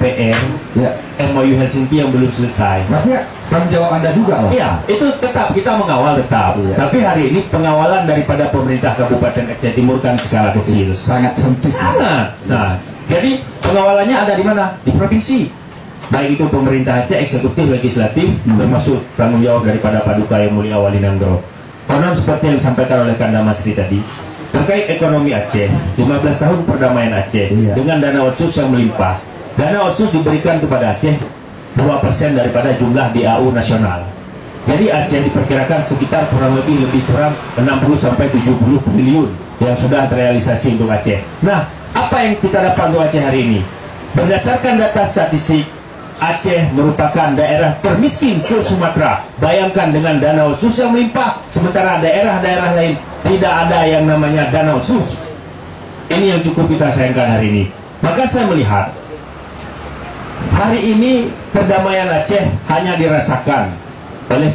MOU Helsinki yang belum selesai. Makanya tanggung jawab Anda juga lah. Iya, itu tetap kita mengawal tetap. Tapi hari ini pengawalan daripada pemerintah Kabupaten Aceh Timur kan skala kecil. Sangat sempit. Sangat. Nah, jadi pengawalannya ada di mana? Di provinsi. Baik itu pemerintah Aceh, eksekutif, legislatif, termasuk tanggung jawab daripada Paduka Yang Mulia Wali Nangro. Konon seperti yang disampaikan oleh Kanda Masri tadi, terkait ekonomi Aceh, 15 tahun perdamaian Aceh, dengan dana otsus yang melimpah. Dana otsus diberikan kepada Aceh 2% daripada jumlah DAU nasional. Jadi Aceh diperkirakan sekitar kurang lebih kurang 60-70 triliun yang sudah terrealisasi untuk Aceh. Nah, apa yang kita dapat untuk Aceh hari ini? Berdasarkan data statistik, Aceh merupakan daerah termiskin se-Sumatera. Bayangkan dengan dana otsus yang melimpah, sementara daerah-daerah lain tidak ada yang namanya dana otsus. Ini yang cukup kita sayangkan hari ini. Maka saya melihat hari ini perdamaian Aceh hanya dirasakan oleh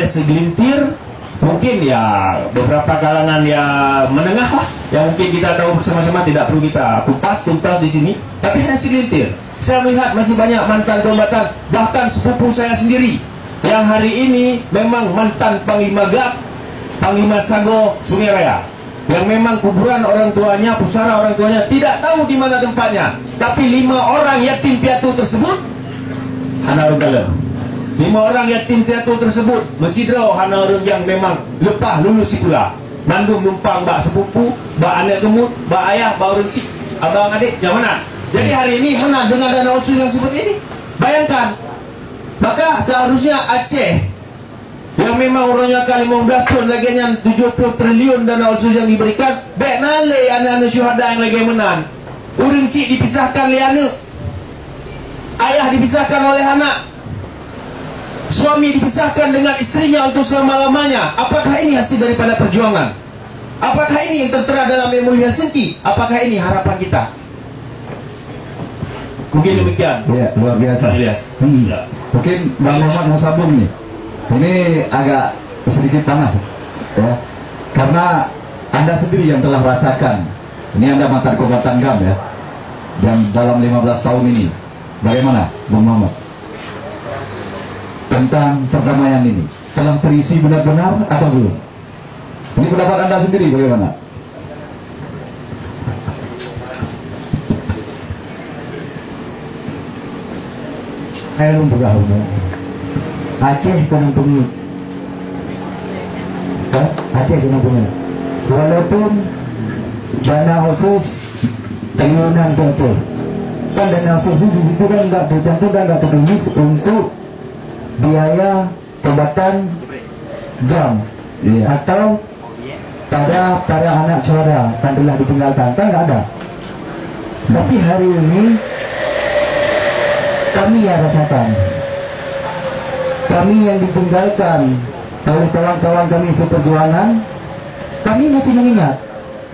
segelintir. Mungkin ya beberapa kalangan ya menengah lah, yang mungkin kita tahu bersama-sama, tidak perlu kita kupas tuntas di sini. Tapi hanya segelintir. Saya melihat masih banyak mantan kombatan, bahkan sepupu saya sendiri yang hari ini memang mantan Panglima GAP, Panglima Sago Sungai Raya, yang memang kuburan orang tuanya, pusara orang tuanya tidak tahu di mana tempatnya. Tapi 5 orang yatim piatu tersebut hana orang dalam. 5 orang yatim piatu tersebut mesidro hana orang yang memang lepas lulus sekolah. Nandung numpang bak sepupu, bak anak gemut, bak ayah, bak orang cik, abang adik yang mana. Jadi hari ini mana dengan dana otsus yang seperti ini? Bayangkan. Maka seharusnya Aceh yang memang orangnya kali 15 tahun lagi yang 70 triliun dana otsus yang diberikan, baik nale anak-anak syuhada yang lagi menang. Urang cik dipisahkan oleh anak, ayah dipisahkan oleh anak, suami dipisahkan dengan istrinya untuk selama-lamanya. Apakah ini hasil daripada perjuangan? Apakah ini yang tertera dalam Memori Helsinki? Apakah ini harapan kita? Mungkin demikian. Ya, luar biasa. Mungkin Bang Muhammad mau sambung nih. Ini agak sedikit panas, ya, karena Anda sendiri yang telah rasakan. Ini Anda mantan kombatan GAM ya, dan dalam 15 tahun ini, bagaimana Bang Muhammad tentang perdamaian ini? Telah terisi benar-benar atau belum? Ini pendapat Anda sendiri bagaimana? Ayo bergabung. Aceh kena pengit. Aceh kena pengit. Walaupun dana khusus triliunan ke Aceh, kan dana khusus di situ kan nggak tercantum dan nggak tertulis untuk biaya pengobatan jam, atau pada para anak saudara kan telah ditinggalkan, kan nggak ada. Tapi hari ini kami yang rasakan, kami yang ditinggalkan oleh kawan-kawan kami seperjuangan, kami masih mengingat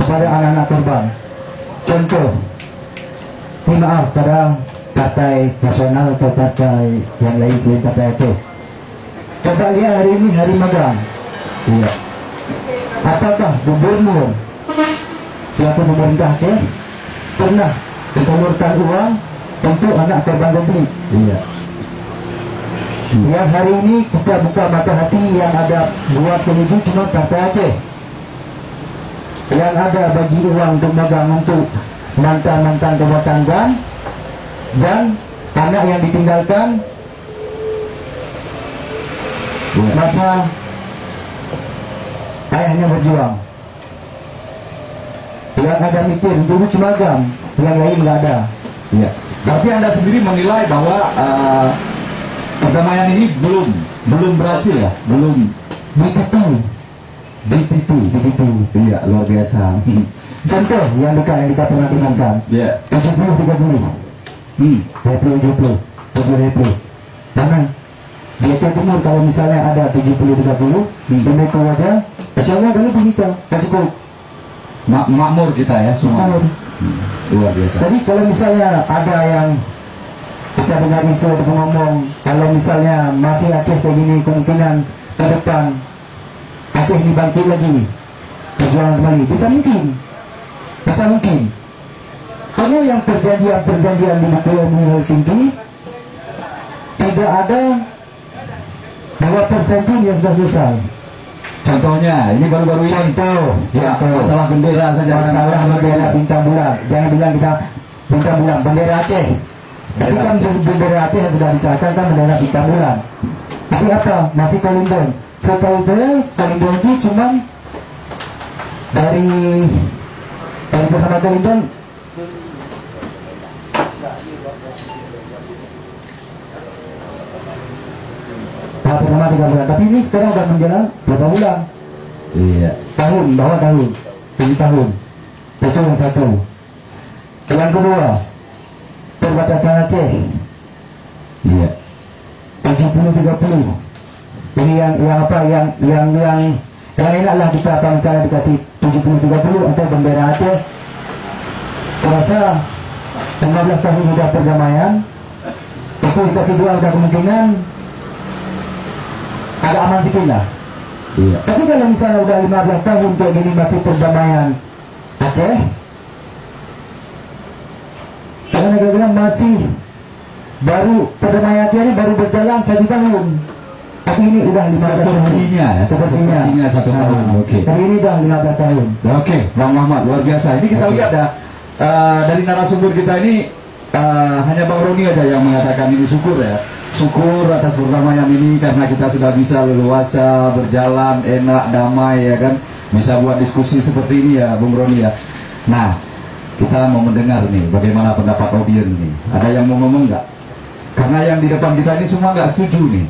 kepada anak-anak korban. Contoh, maaf pada partai nasional atau partai yang lain selain partai Aceh. Coba lihat hari ini hari magang. Iya. Apakah gubernur selaku pemerintah Aceh pernah disalurkan uang untuk anak korban konflik? Iya. Yang hari ini kita buka mata hati, yang ada buat itu cuma partai Aceh. Yang ada bagi uang untuk magang untuk mantan-mantan kombatan GAM dan anak yang ditinggalkan masa ayahnya berjuang. Yang ada mikir untuk cuma GAM, yang lain nggak ada. Ya. Tapi Anda sendiri menilai bahwa perdamaian ini belum berhasil ya, belum ditipu. Iya, luar biasa. Contoh yang kita pernah dengarkan, 70-30, 70-70, karena di Aceh Timur kalau misalnya ada 70-30, mereka aja, insya Allah dulu kita cukup makmur kita ya semua. Luar biasa. Jadi kalau misalnya ada yang kita dengar isu ngomong, kalau misalnya masih Aceh kayak gini, kemungkinan ke depan Aceh dibantu lagi perjuangan kembali, bisa mungkin. Karena yang perjanjian di Memori Helsinki tidak ada 2% pun yang sudah selesai. Contohnya, ini baru-baru ini. Contoh. Masalah bendera saja. Masalah bendera bintang bulan. Jangan bilang kita bintang bulan, bendera Aceh. Tapi kan bendera Aceh yang sudah disahkan kan bendera bintang bulan. Tapi apa? Masih Kolindon. Setahu saya Kolindon itu cuma dari pertama Kolindon pertama 3 bulan. Tapi ini sekarang sudah menjalan berapa bulan? Iya. Bawah tahun, 7 tahun. Itu yang satu. Yang kedua, perbatasan Aceh. Iya. 70-30. Ini yang enaklah kita apa misalnya dikasih 70-30 atau bendera Aceh. Kurasa 15 tahun udah perdamaian, itu dikasih dua ada kemungkinan agak aman sedikit lah. Iya. Tapi kalau misalnya udah 15 tahun kayak gini masih perdamaian Aceh, karena negara bilang masih baru perdamaian Aceh ini baru berjalan 1 tahun. Tapi ini udah 15 tahun. Sepertinya 1 tahun. Oke. Tapi ini udah 15 tahun. Oke, Bang Muhammad, luar biasa. Ini kita lihat ya, dari narasumber kita ini hanya Bang Roni aja yang mengatakan ini syukur ya. Syukur atas perdamaian ini karena kita sudah bisa leluasa berjalan enak damai ya kan, bisa buat diskusi seperti ini ya Bung Roni ya. Nah, kita mau mendengar nih bagaimana pendapat audiens nih. Ada yang mau ngomong nggak? Karena yang di depan kita ini semua nggak setuju nih.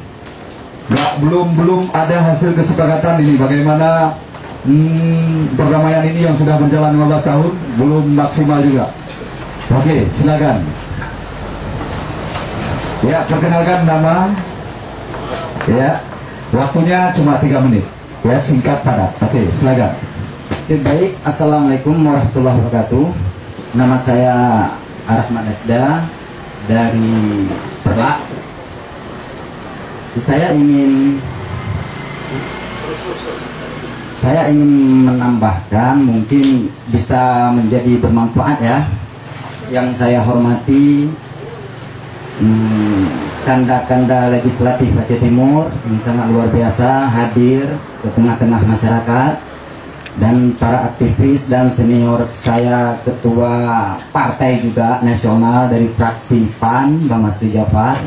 Belum ada hasil kesepakatan ini bagaimana perdamaian ini yang sudah berjalan 15 tahun belum maksimal juga. Oke, silakan. Ya, perkenalkan nama. Ya, waktunya cuma 3 menit. Ya, singkat padat. Oke, silakan. Baik, Assalamualaikum warahmatullahi wabarakatuh. Nama saya Arahman Esda dari Perlak. Saya ingin menambahkan, mungkin bisa menjadi bermanfaat ya. Yang saya hormati kanda-kanda legislatif Aceh Timur yang sangat luar biasa hadir ke tengah-tengah masyarakat, dan para aktivis dan senior saya, ketua partai juga nasional dari fraksi PAN Bang Masri Jafar,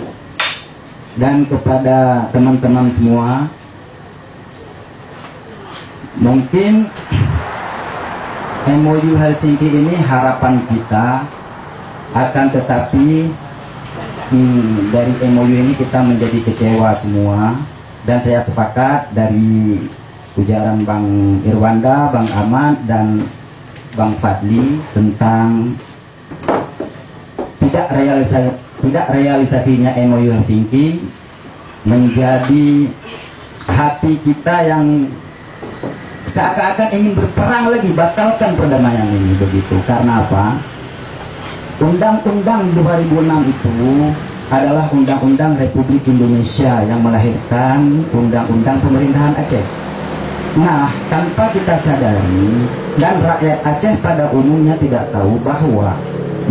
dan kepada teman-teman semua. Mungkin MOU Helsinki ini harapan kita, akan tetapi dari MOU ini kita menjadi kecewa semua, dan saya sepakat dari ujaran Bang Irwanda, Bang Ahmad, dan Bang Fadli tentang tidak realisasinya MOU Helsinki menjadi hati kita yang seakan-akan ingin berperang lagi, batalkan perdamaian ini begitu. Karena apa? Undang-Undang 2006 itu adalah Undang-Undang Republik Indonesia yang melahirkan Undang-Undang Pemerintahan Aceh. Nah, tanpa kita sadari, dan rakyat Aceh pada umumnya tidak tahu bahwa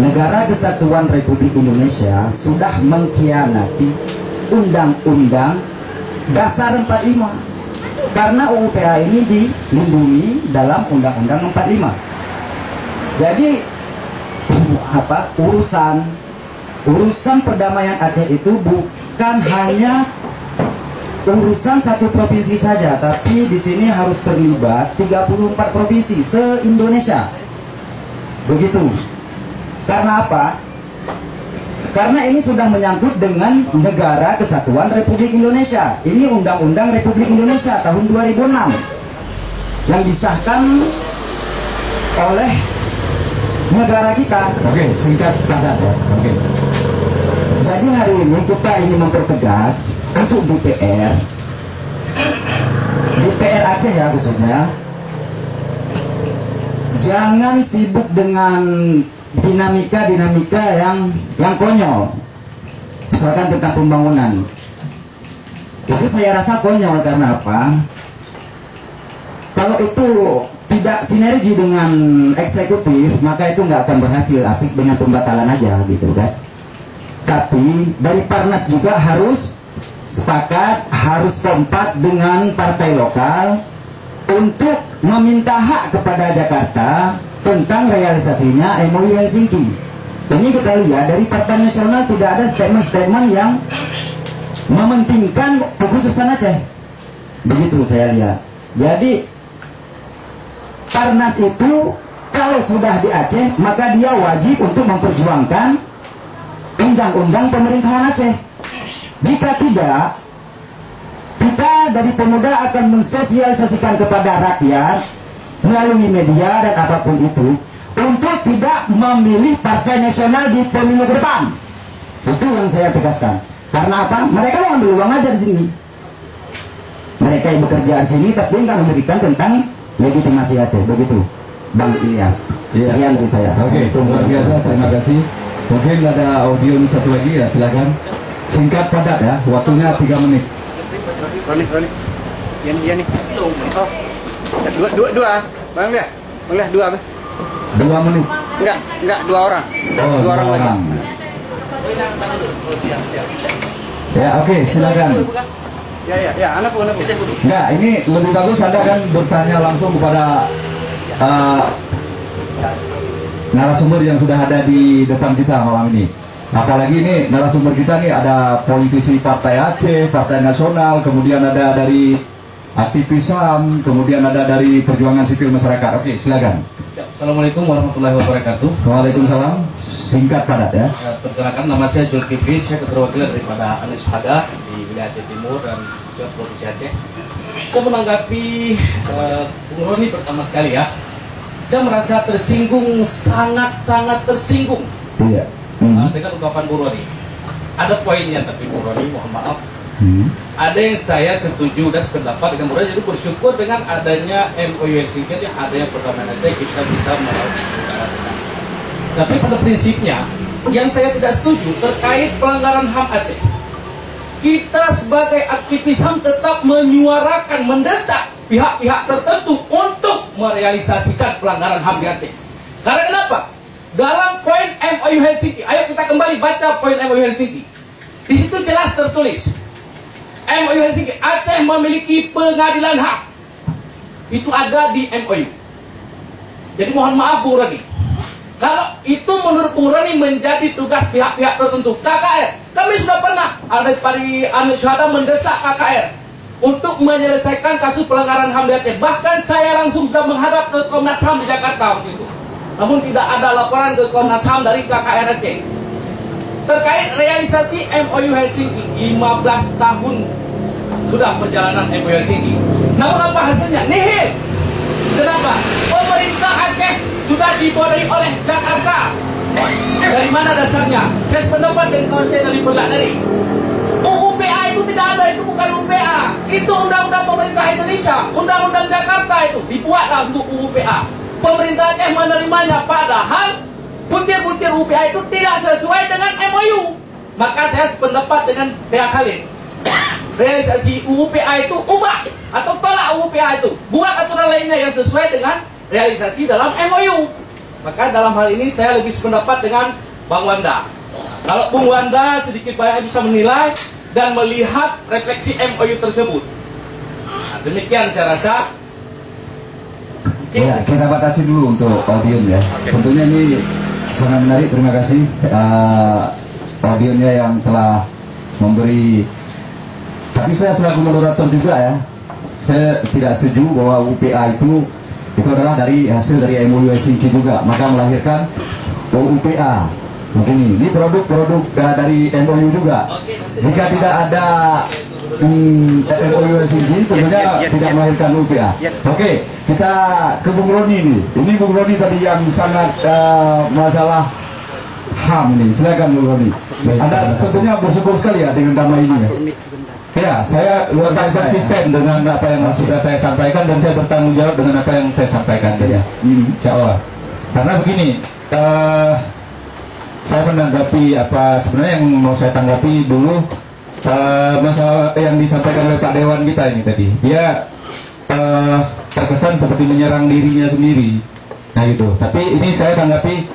Negara Kesatuan Republik Indonesia sudah mengkhianati Undang-Undang Dasar 45, karena UU-PA ini dilindungi dalam Undang-Undang 45. Jadi urusan perdamaian Aceh itu bukan hanya urusan satu provinsi saja, tapi di sini harus terlibat 34 provinsi se-Indonesia. Begitu. Karena apa? Karena ini sudah menyangkut dengan Negara Kesatuan Republik Indonesia. Ini Undang-Undang Republik Indonesia tahun 2006 yang disahkan oleh negara kita. Oke, singkat padat ya. Oke. Jadi hari ini kita ingin mempertegas untuk DPR Aceh ya khususnya, jangan sibuk dengan dinamika yang konyol. Misalkan tentang pembangunan, itu saya rasa konyol. Karena apa? Kalau itu tidak sinergi dengan eksekutif, maka itu nggak akan berhasil. Asik dengan pembatalan aja gitu kan. Tapi dari Parnas juga harus sepakat, harus kompak dengan partai lokal untuk meminta hak kepada Jakarta tentang realisasinya MOU Helsinki. Ini kita lihat dari Partai Nasional tidak ada statement-statement yang mementingkan kekhususan Aceh. Begitu saya lihat. Jadi Parnas itu kalau sudah di Aceh, maka dia wajib untuk memperjuangkan Undang-Undang Pemerintahan Aceh. Jika tidak, kita dari pemuda akan mensosialisasikan kepada rakyat melalui media dan apapun itu untuk tidak memilih Partai Nasional di pemilu ke depan. Itu yang saya tegaskan. Karena apa? Mereka mau ambil uang aja di sini. Mereka yang bekerja di sini tapi nggak memberikan tentang legitimasi Aceh. Begitu, Bang Ilyas. Sekian dari saya. Oke, luar biasa. Terima kasih. Mungkin ada audio satu lagi ya, silakan. Singkat padat ya, waktunya 3 menit. Roni. Iya nih. Oh. Dua. Bang lihat. 2 menit. Enggak, 2 orang. Oh, 2 orang lagi. Ya, oke, silakan. Ya, anak pun. Enggak, ini lebih bagus Anda kan bertanya langsung kepada narasumber yang sudah ada di depan kita malam ini. Apalagi ini narasumber kita nih ada politisi Partai Aceh, Partai Nasional, kemudian ada dari aktivis HAM, kemudian ada dari perjuangan sipil masyarakat. Oke, silakan. Assalamualaikum warahmatullahi wabarakatuh. Waalaikumsalam. Singkat padat ya. Perkenalkan, nama saya Zulkifli, saya ketua wakil daripada Anis Syuhada di wilayah Aceh Timur dan juga Provinsi Aceh. Saya menanggapi Bung Roni pertama sekali ya. Saya merasa tersinggung, sangat-sangat tersinggung Iya. dengan ungkapan Bung Roni. Ada poinnya tapi Bung Roni, mohon maaf. Ada yang saya setuju dan sependapat dengan Bung Roni, jadi bersyukur dengan adanya MOU Helsinki yang adanya perdamaian Aceh kita bisa melakukan. Tapi pada prinsipnya yang saya tidak setuju terkait pelanggaran HAM Aceh. Kita sebagai aktivis HAM tetap menyuarakan, mendesak pihak-pihak tertentu untuk merealisasikan pelanggaran HAM di Aceh. Karena kenapa? Dalam poin MOU Helsinki, ayo kita kembali baca poin MOU Helsinki. Di situ jelas tertulis, MOU Helsinki, Aceh memiliki pengadilan HAM. Itu ada di MOU. Jadi mohon maaf Bung Roni, kalau itu menurut Bung Roni menjadi tugas pihak-pihak tertentu, KKR, kami sudah pernah ada dari Anis Syuhada mendesak KKR untuk menyelesaikan kasus pelanggaran HAM di Aceh. Bahkan saya langsung sudah menghadap ke Komnas HAM di Jakarta waktu itu. Namun tidak ada laporan ke Komnas HAM dari KKR Aceh. Terkait realisasi MOU Helsinki, 15 tahun sudah perjalanan MOU Helsinki. Namun apa hasilnya? Nihil. Kenapa? Pemerintah Aceh sudah dibodohi oleh Jakarta. Dari mana dasarnya? Saya sependapat dengan kawan saya dari Berlak dari. UPA itu tidak ada, itu bukan UPA. Itu undang-undang pemerintah Indonesia, undang-undang Jakarta itu dibuatlah untuk UPA. Pemerintah Aceh menerimanya, padahal butir-butir UPA itu tidak sesuai dengan MOU. Maka saya sependapat dengan pihak Khalid. Realisasi UPA itu ubah atau tolak UPA itu, buat aturan lainnya yang sesuai dengan realisasi dalam MOU. Maka dalam hal ini saya lebih sependapat dengan Bang Wanda. Kalau Bung Wanda sedikit banyak bisa menilai dan melihat refleksi MOU tersebut. Nah, demikian saya rasa. Ya, kita batasi dulu untuk audien ya. Tentunya ini sangat menarik. Terima kasih audiennya yang telah memberi. Tapi saya selaku moderator juga ya, saya tidak setuju bahwa UPA itu adalah dari hasil dari MOU Helsinki juga, maka melahirkan UPA. Mungkin ini produk-produk dari MOU juga. Jika tidak ada MOU Helsinki, tentunya tidak melahirkan UPA. Oke, kita ke Bung Roni ini. Ini Bung Roni tadi yang sangat masalah HAM ini. Silakan Bung Roni. Anda tentunya bersyukur sekali ya dengan damai ini ya. Ya, saya luar biasa konsisten dengan apa yang sudah saya sampaikan dan saya bertanggung jawab dengan apa yang saya sampaikan ya. Insya Allah. Karena begini, saya menanggapi apa sebenarnya yang mau saya tanggapi dulu masalah yang disampaikan oleh Pak Dewan kita ini tadi. Dia terkesan seperti menyerang dirinya sendiri. Nah itu. Tapi ini saya tanggapi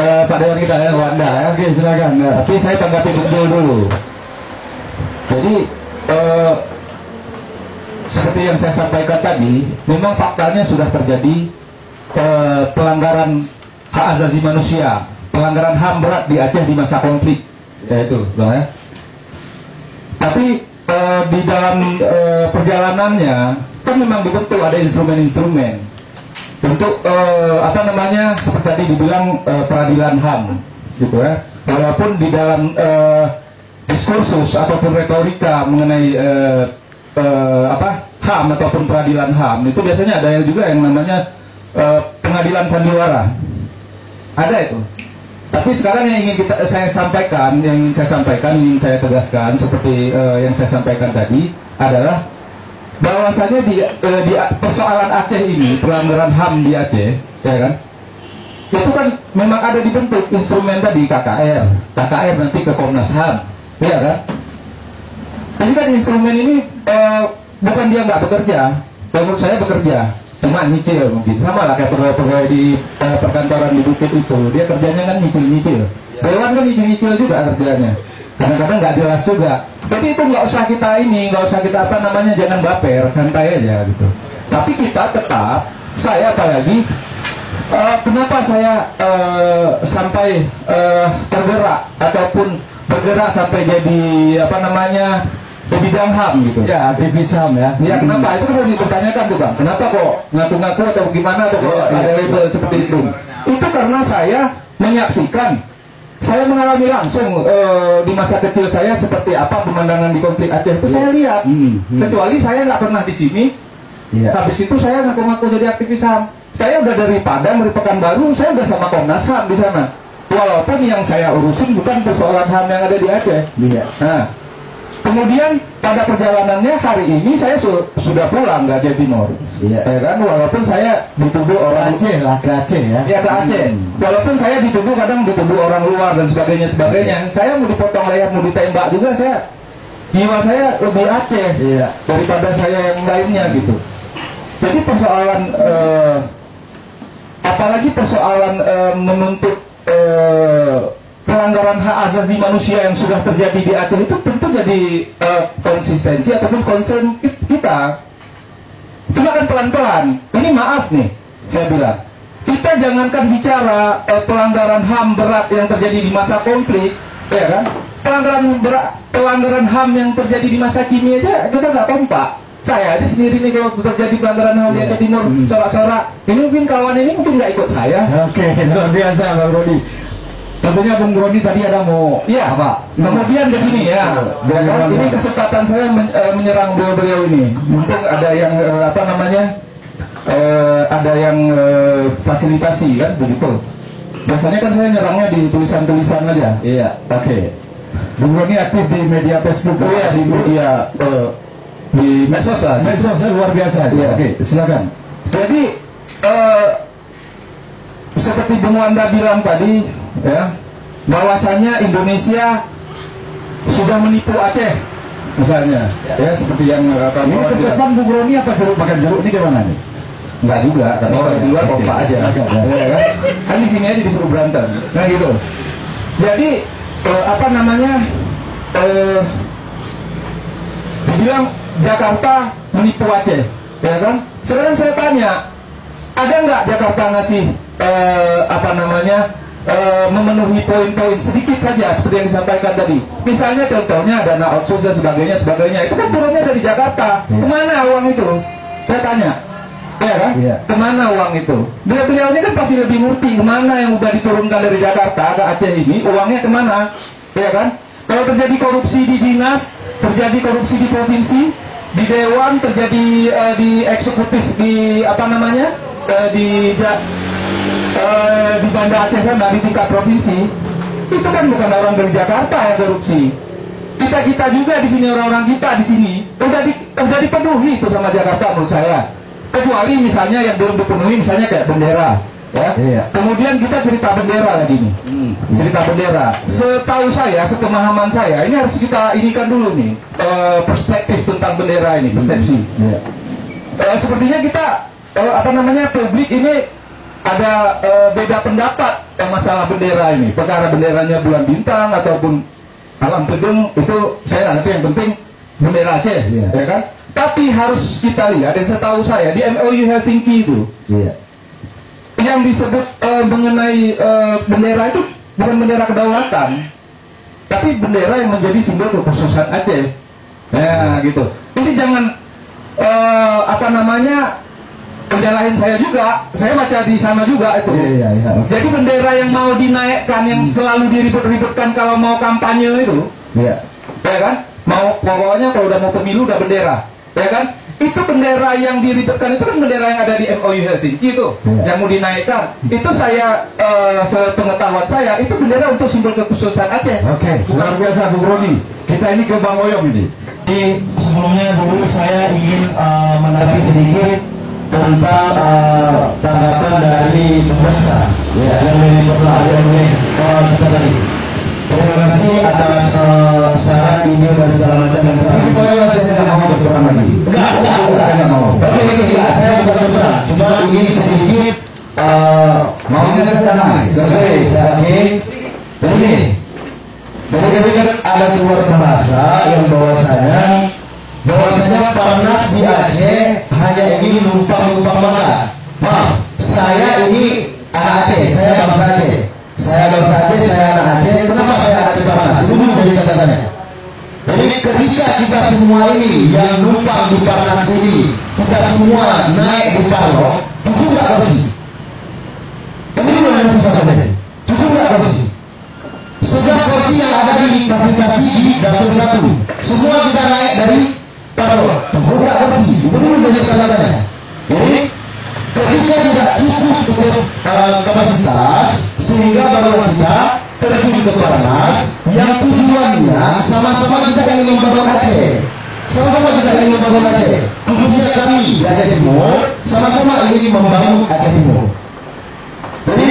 Pak Dewan kita ya, Wanda ya. Oke, silakan. Tapi saya tanggapi betul dulu. Jadi seperti yang saya sampaikan tadi, memang faktanya sudah terjadi pelanggaran hak asasi manusia, pelanggaran HAM berat di Aceh di masa konflik, ya itu, bang ya. Tapi di dalam perjalanannya kan memang dibentuk ada instrumen-instrumen untuk apa namanya seperti tadi dibilang peradilan HAM, gitu ya. Walaupun di dalam diskursus ataupun retorika mengenai HAM ataupun peradilan HAM itu biasanya ada juga yang namanya pengadilan sandiwara, ada itu. Tapi sekarang yang ingin saya sampaikan, ingin saya tegaskan seperti yang saya sampaikan tadi adalah bahwasanya di persoalan Aceh ini, pelanggaran HAM di Aceh, ya kan, itu kan memang ada dibentuk instrumen tadi KKR nanti ke Komnas HAM, ya kan? Jadi kan instrumen ini bukan dia nggak bekerja, menurut saya bekerja, cuma nyicil mungkin sama lah kayak pegawai di perkantoran di Bukit itu, dia kerjanya kan nyicil. Dewan kan nyicil juga kerjanya, kadang-kadang nggak jelas juga. Jadi itu nggak usah kita apa namanya, jangan baper, santai aja gitu. Tapi kita tetap, saya apalagi kenapa saya sampai tergerak ataupun bergerak sampai jadi apa namanya, di bidang HAM gitu. Ya, aktivis HAM ya. Ya kenapa? Itu kan dipertanyakan tuh Bang. Kenapa kok ngaku-ngaku atau gimana atau kok ada label seperti itu? Itu karena saya menyaksikan, saya mengalami langsung di masa kecil saya seperti apa pemandangan di konflik Aceh itu saya lihat. Kecuali saya nggak pernah di sini. Habis itu saya ngaku-ngaku jadi aktivis HAM. Saya udah dari Padang, dari Pekanbaru, saya udah sama Komnas HAM di sana. Walaupun yang saya urusin bukan persoalan HAM yang ada di Aceh. Nah, kemudian pada perjalanannya hari ini saya sudah pulang ke Aceh Timur, ya kan? Walaupun saya dituduh orang Aceh lah, ke Aceh ya. Ya ke Aceh. Walaupun saya dituduh kadang dituduh orang luar dan sebagainya. Saya mau dipotong leher, mau ditembak juga jiwa saya lebih Aceh daripada saya yang lainnya gitu. Jadi persoalan apalagi persoalan menuntut pelanggaran hak asasi manusia yang sudah terjadi di Aceh itu tentu jadi konsistensi ataupun concern kita. Cuma kan pelan-pelan. Ini maaf nih, saya bilang, kita jangankan bicara pelanggaran HAM berat yang terjadi di masa konflik, ya kan? Pelanggaran HAM yang terjadi di masa kini aja kita nggak kompak. Saya aja sendiri nih kalau terjadi pelanggaran HAM di Aceh Timur, sorak-sorak. Ini mungkin kawan ini mungkin nggak ikut saya. Oke, luar biasa Bang Roni. Tentunya Bung Roni tadi ada mau apa? Kemudian begini ya, ini kesempatan saya menyerang beliau ini. Mumpung ada yang apa namanya, ada yang fasilitasi kan begitu. Biasanya kan saya nyerangnya di tulisan-tulisan aja. Iya. Oke. Bung Roni aktif di media Facebook. Iya, di media di medsos lah. Medsos luar biasa. Iya. Oke, silakan. Jadi seperti Bung Wanda bilang tadi, ya, bahwasanya Indonesia sudah menipu Aceh, misalnya, ya seperti yang ini terkesan Bung Roni apa jeruk makan jeruk ini gimana nih? Enggak juga, karena orang di luar kompak aja, ya, kan di sini aja disuruh berantem, nah gitu. Jadi apa namanya, dibilang Jakarta menipu Aceh, ya kan? Sekarang saya tanya, ada nggak Jakarta ngasih apa namanya, memenuhi poin-poin sedikit saja seperti yang disampaikan tadi? Misalnya contohnya dana outsource dan sebagainya, itu kan turunnya dari Jakarta. Kemana uang itu? Saya tanya, ya kan? Kemana uang itu? Beliau ini kan pasti lebih ngerti kemana yang udah diturunkan dari Jakarta ke Aceh ini, uangnya kemana, ya kan? Kalau terjadi korupsi di dinas, terjadi korupsi di provinsi, di dewan, terjadi di eksekutif, di apa namanya, di Banda Aceh sana, di tingkat provinsi, itu kan bukan orang dari Jakarta yang korupsi. Kita juga di sini, orang-orang kita di sini udah dipenuhi itu sama Jakarta menurut saya. Kecuali misalnya yang belum dipenuhi, misalnya kayak bendera, ya. Kemudian kita cerita bendera lagi nih, cerita bendera. Setahu saya, sepemahaman saya, ini harus kita inikan dulu nih, perspektif tentang bendera ini, persepsi. Sepertinya kita apa namanya, publik ini ada beda pendapat yang masalah bendera ini. Perkara benderanya bulan bintang ataupun alam gedung itu saya nggak ngerti, yang penting bendera Aceh, ya kan? Tapi harus kita lihat, dan setahu saya di MOU Helsinki itu, yang disebut mengenai bendera itu bukan bendera kedaulatan, tapi bendera yang menjadi simbol kekhususan Aceh. Ya gitu. Jadi jangan apa namanya, penjelahin saya juga, saya baca di sana juga itu. Jadi bendera yang mau dinaikkan, yang selalu diribut-ributkan kalau mau kampanye itu, ya kan? Mau pokoknya kalau udah mau pemilu udah bendera, ya kan? Itu bendera yang diributkan itu kan bendera yang ada di MOU Helsinki itu, yang mau dinaikkan. Itu saya sepengetahuan saya itu bendera untuk simbol kekhususan Aceh. Oke, luar biasa Bung Roni. Kita ini ke Bang Oyong ini. Sebelumnya dulu saya ingin menanggapi sedikit tentang tanggapan dari Bung Besar. Ya, yang berikutlah yang kita tadi. Terima kasih atas saran ini dan segala macam yang saya tidak mau berperan lagi. Enggak mau. Oke, saya bukan berperan. Cuma ingin sedikit maunya saya damai. Oke, saya ini. Jadi ketika ada keluar bahasa yang bahwasanya Parnas di Aceh hanya ingin numpang makan. Maaf, saya ini anak Aceh, saya bangsa Aceh. Saya bangsa Aceh, saya anak Aceh. Kenapa saya ada di Parnas? Itu menjadi kata-katanya. Jadi ketika kita semua ini yang numpang di Parnas ini, kita semua naik di Parlok, cukup nggak kursi? Ini yang susah katanya. Cukup nggak kursi? Sejak kursi yang ada di fasilitasi di dapur 1, semua kita naik dari Parlok, cukup nggak kursi? Itu menjadi kata-katanya. Jadi ketika tidak cukup untuk kapasitas, sehingga baru kita terjun ke Parnas yang tujuannya sama-sama kita ingin membangun Aceh, sama-sama kita ingin membangun Aceh, khususnya kami di Aceh Timur sama-sama ingin membangun Aceh Timur. Jadi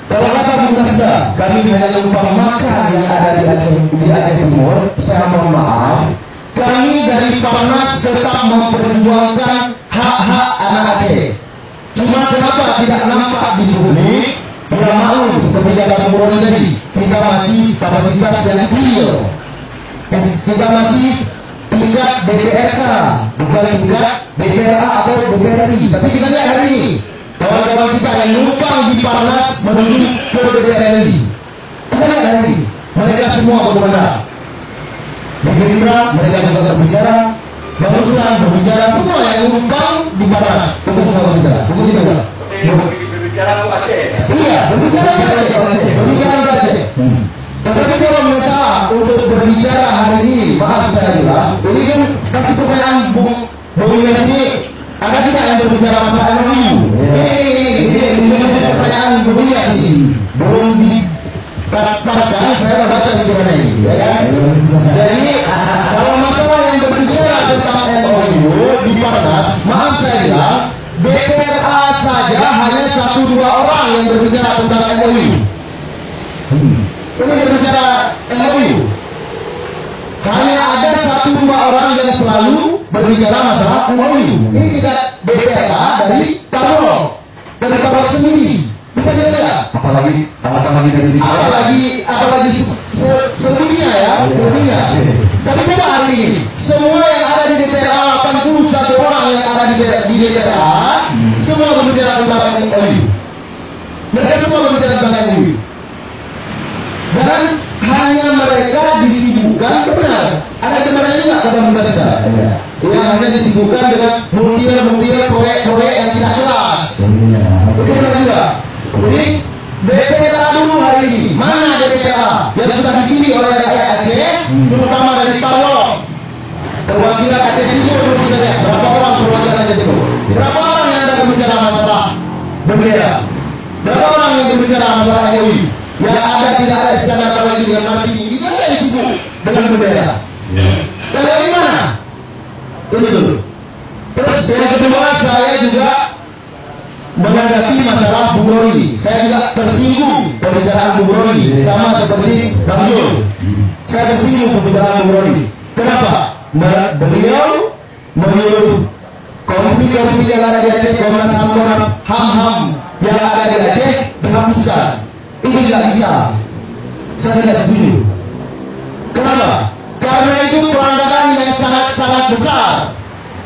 kalau kata Bung Nasda, kami hanya numpang makan yang ada di Aceh Timur, saya mohon maaf, kami dari Parnas tetap memperjuangkan hak-hak anak Aceh. Cuma kenapa tidak nampak di publik? Tidak maklum seperti kata Bung tadi, kita masih kapasitas yang kecil, kita masih tingkat DPRK, bukan tingkat DPRA atau DPRI. Tapi kita lihat hari ini, kawan-kawan kita yang numpang di Parnas menuju ke DPRI, kita lihat hari ini, mereka semua berbenah. Di Gerindra mereka juga berbicara, Bangsa berbicara, semua yang numpang di Parnas untuk berbicara, untuk tidak. Iya, berbicara Aceh. Tetapi kalau misalnya untuk berbicara hari ini, maaf saya bilang, ini kan kasih pertanyaan Bung ini, ada tidak yang berbicara masalah ini? Ini pertanyaan Bung sih, belum dikatakan saya baca pikiran ini. Jadi kalau masalah yang berbicara tentang MOU di Parnas, maaf saya bilang, BPRA saja hanya 1-2 orang yang berbicara tentang MOU. Ini berbicara MOU. Hanya ada 1-2 orang yang selalu berbicara masalah MOU. Ini kita BPRA dari Parlok, dari Parlok sendiri. Bisa tidak? Apalagi seluruhnya ya, seluruhnya. Tapi coba hari ini, semua yang ada di DPRA, 81 orang yang ada di DPRA, semua berbicara tentang MOU. Mereka semua berbicara tentang MOU. Dan hanya mereka disibukkan, benar. Ada kebenaran juga kata Mbak. Yang hanya disibukkan dengan bukti-bukti proyek yang tidak jelas. Itu benar juga. Jadi DPRA dulu hari ini, mana DPRA yang sudah dipilih oleh rakyat Aceh, terutama dari Parlok, perwakilan Aceh Timur dulu kita lihat berapa orang perwakilan Aceh Timur, berapa orang yang ada berbicara masalah bendera, berapa orang yang berbicara masalah MOU, yang ada tidak ada Iskandar lagi dengan mati ini, kita tidak disebut dengan bendera. Kalau ini mana? Ini dulu. Terus yang kedua, saya juga menanggapi masalah Bung Roni. Saya juga tersinggung pembicaraan Bung Roni, sama seperti Bang Yul. Saya tersinggung pembicaraan Bung Roni. Kenapa? Beliau menyuruh konflik-konflik yang ada di Aceh, Komnas HAM yang ada di Aceh dihapuskan. Ini tidak bisa. Saya tidak setuju. Kenapa? Karena itu pelanggaran yang sangat-sangat besar.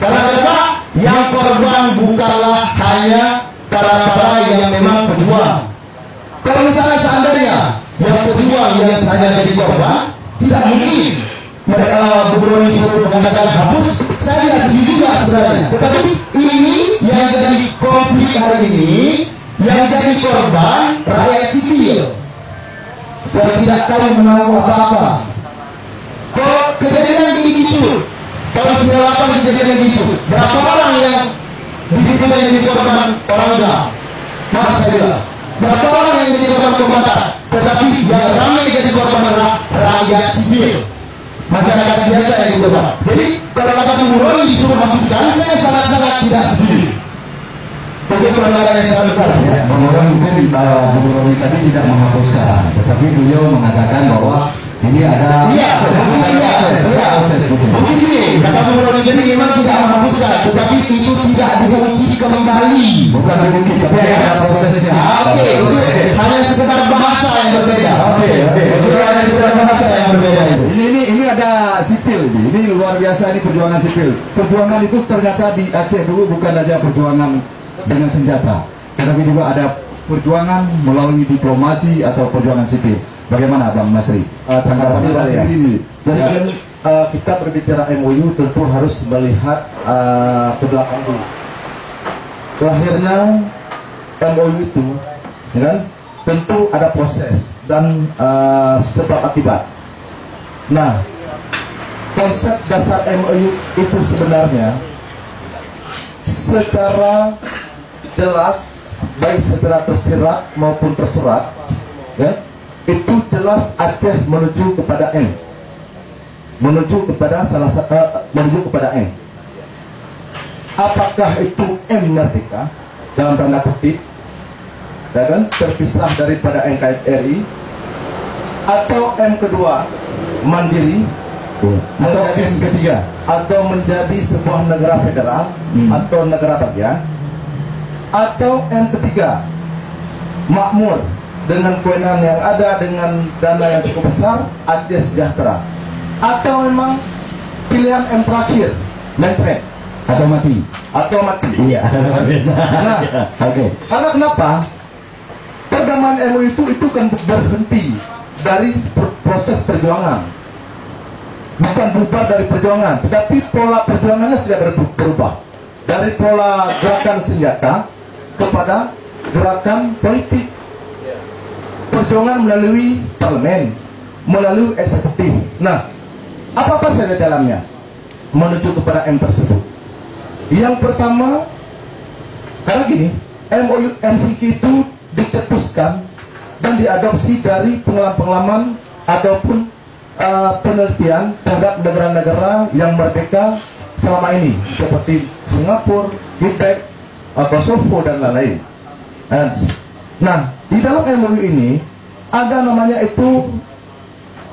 Karena yang korban bukanlah hanya para yang memang pejuang. Kalau misalnya seandainya yang pejuang yang saja jadi korban, tidak mungkin mereka beberapa disuruh mengatakan hapus. Saya tidak setuju juga sebenarnya. Tetapi ini yang jadi konflik hari ini, yang jadi korban rakyat sipil yang tidak tahu menahu apa-apa. Kalau kejadian begitu, kalau 98 kejadian begitu, berapa orang yang di sisi yang jadi korban orang Jawa? Maaf saya bilang, berapa orang yang jadi korban kombatan? Tetapi yang ramai jadi korban adalah rakyat sipil, masyarakat biasa yang dikorban. Jadi kalau kata Bung Roni disuruh hapuskan, saya sangat-sangat tidak setuju. itu pelanggaran yang sangat besar. Mungkin Gubernur tadi tidak menghapuskan, tetapi beliau mengatakan bahwa ini ada Mungkin gini, kata Gubernur jadi memang tidak menghapuskan, tetapi itu tidak diuji kembali. bukan mungkin, tapi ada prosesnya. Oke, itu hanya sekedar bahasa yang berbeda. Itu hanya sekedar bahasa yang berbeda itu. Ini ada sipil ini luar biasa, ini perjuangan sipil. Perjuangan itu ternyata di Aceh dulu bukan saja perjuangan dengan senjata, tetapi juga ada perjuangan melalui diplomasi atau perjuangan sipil. Bagaimana Bang Masri? Terima kasih ini. Jadi kan kita berbicara MOU tentu harus melihat ke belakang dulu. Lahirnya MOU itu, ya kan, tentu ada proses dan sebab akibat. Nah, konsep dasar MOU itu sebenarnya secara jelas, baik secara tersirat maupun tersurat, ya, itu jelas Aceh menuju kepada M, menuju kepada menuju kepada M. Apakah itu M merdeka dalam tanda kutip, ya kan, terpisah daripada NKRI, atau M kedua mandiri, atau M ketiga, atau menjadi sebuah negara federal atau negara bagian, atau M ketiga makmur dengan kewenangan yang ada, dengan dana yang cukup besar, Aceh sejahtera, atau memang pilihan M terakhir, mentre Atau mati. Iya. Nah, Oke. karena kenapa? Perdamaian MOU itu kan berhenti dari proses perjuangan, bukan bubar dari perjuangan, tetapi pola perjuangannya sudah berubah dari pola gerakan senjata kepada gerakan politik. Perjuangan melalui parlemen, melalui eksekutif. Nah, apa saja jalannya menuju kepada M tersebut? Yang pertama, karena gini, MOU MCQ itu dicetuskan dan diadopsi dari pengalaman-pengalaman ataupun penelitian terhadap negara-negara yang merdeka selama ini, seperti Singapura, Quebec, Kosovo dan lain-lain. Nah, di dalam MOU ini ada namanya itu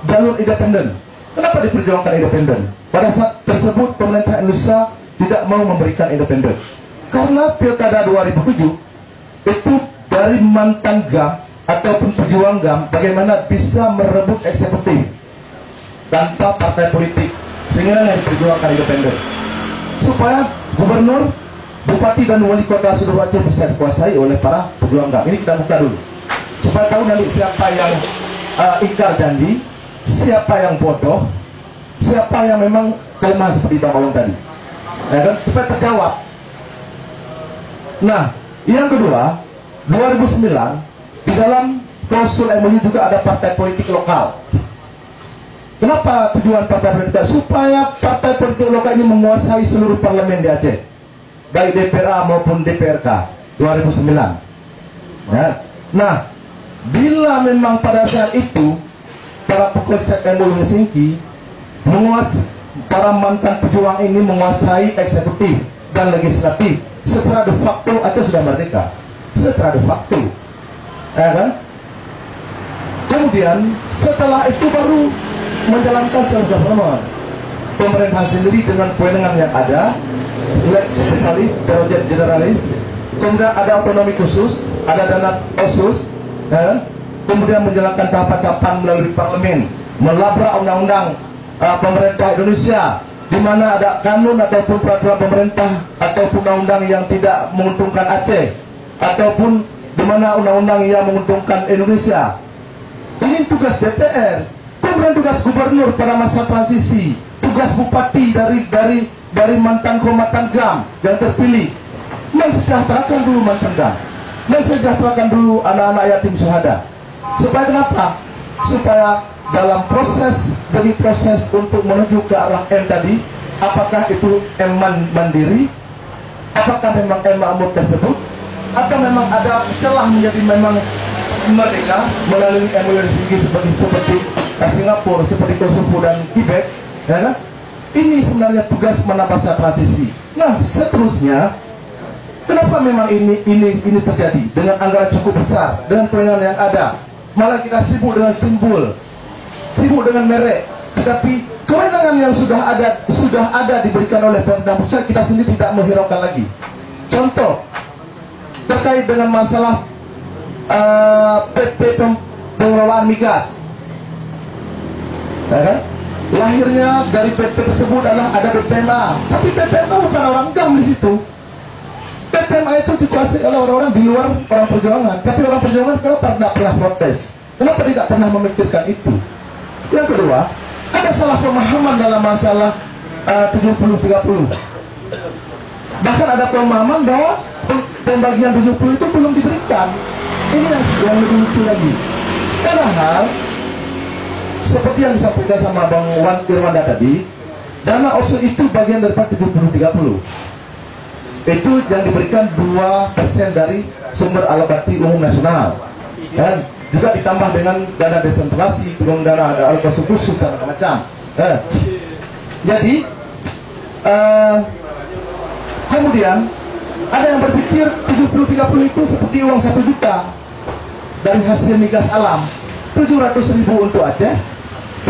jalur independen. Kenapa diperjuangkan independen? Pada saat tersebut pemerintah Indonesia tidak mau memberikan independen, karena Pilkada 2007 itu dari mantan GAM ataupun pejuang GAM bagaimana bisa merebut eksekutif tanpa partai politik, sehingga yang diperjuangkan independen supaya gubernur, bupati dan wali kota seluruh Aceh bisa dikuasai oleh para pejuang GAM. Ini kita buka dulu supaya tahu nanti siapa yang ingkar janji, siapa yang bodoh, siapa yang memang lemah seperti Bang Olong tadi, ya kan? Supaya terjawab. Nah, yang kedua, 2009 di dalam klausul MOU juga ada partai politik lokal. Kenapa tujuan partai politik? Supaya partai politik lokal ini menguasai seluruh parlemen di Aceh, baik DPRA maupun DPRK 2009. Ya. Nah, bila memang pada saat itu para pekonsep MOU Helsinki para mantan pejuang ini menguasai eksekutif dan legislatif, secara de facto Aceh sudah merdeka, secara de facto, ya kan? Kemudian setelah itu baru menjalankan self-government, pemerintahan sendiri dengan kewenangan yang ada, spesialis, proyek generalis, kemudian ada otonomi khusus, ada dana khusus, ya? Kemudian menjalankan tahapan-tahapan melalui parlemen, melabrak undang-undang pemerintah Indonesia, di mana ada kanun ataupun peraturan pemerintah ataupun undang-undang yang tidak menguntungkan Aceh, ataupun di mana undang-undang yang menguntungkan Indonesia. Ini tugas DPR. Kemudian tugas gubernur pada masa transisi, tugas bupati dari mantan komatan GAM yang terpilih, mensejahterakan dulu mantan GAM, mensejahterakan dulu anak-anak yatim syuhada. Supaya kenapa? Supaya dalam proses demi proses untuk menuju ke arah M tadi, apakah itu M mandiri, apakah memang M makmur tersebut, atau memang ada telah menjadi memang merdeka melalui MOU Helsinki seperti Singapura, seperti Kosovo dan Quebec, ya kan? Ini sebenarnya tugas mana masa transisi. Nah, seterusnya Kenapa memang ini terjadi dengan anggaran cukup besar, dengan kewenangan yang ada, malah kita sibuk dengan simbol, sibuk dengan merek, tetapi kewenangan yang sudah ada diberikan oleh pemerintah pusat kita sendiri tidak menghiraukan lagi. Contoh terkait dengan masalah PP pengelolaan migas, ya kan? Lahirnya dari PP tersebut adalah ada BPMA, tapi BPMA bukan orang GAM di situ. BPMA itu dikuasai oleh orang-orang di luar orang perjuangan, tapi orang perjuangan kenapa tidak pernah protes? Kenapa tidak pernah memikirkan itu? Yang kedua, ada salah pemahaman dalam masalah 70-30. Bahkan ada pemahaman bahwa pembagian 70 itu belum diberikan. Ini yang lebih lucu lagi. Padahal seperti yang disampaikan sama Bang Irwanda tadi, dana OSUS itu bagian daripada 70-30. Itu yang diberikan 2% dari sumber alokasi umum nasional, dan juga ditambah dengan dana desentralisasi, belum dana ada alokasi khusus dan macam-macam. Jadi kemudian ada yang berpikir 70-30 itu seperti uang 1 juta dari hasil migas alam, 700.000 untuk Aceh,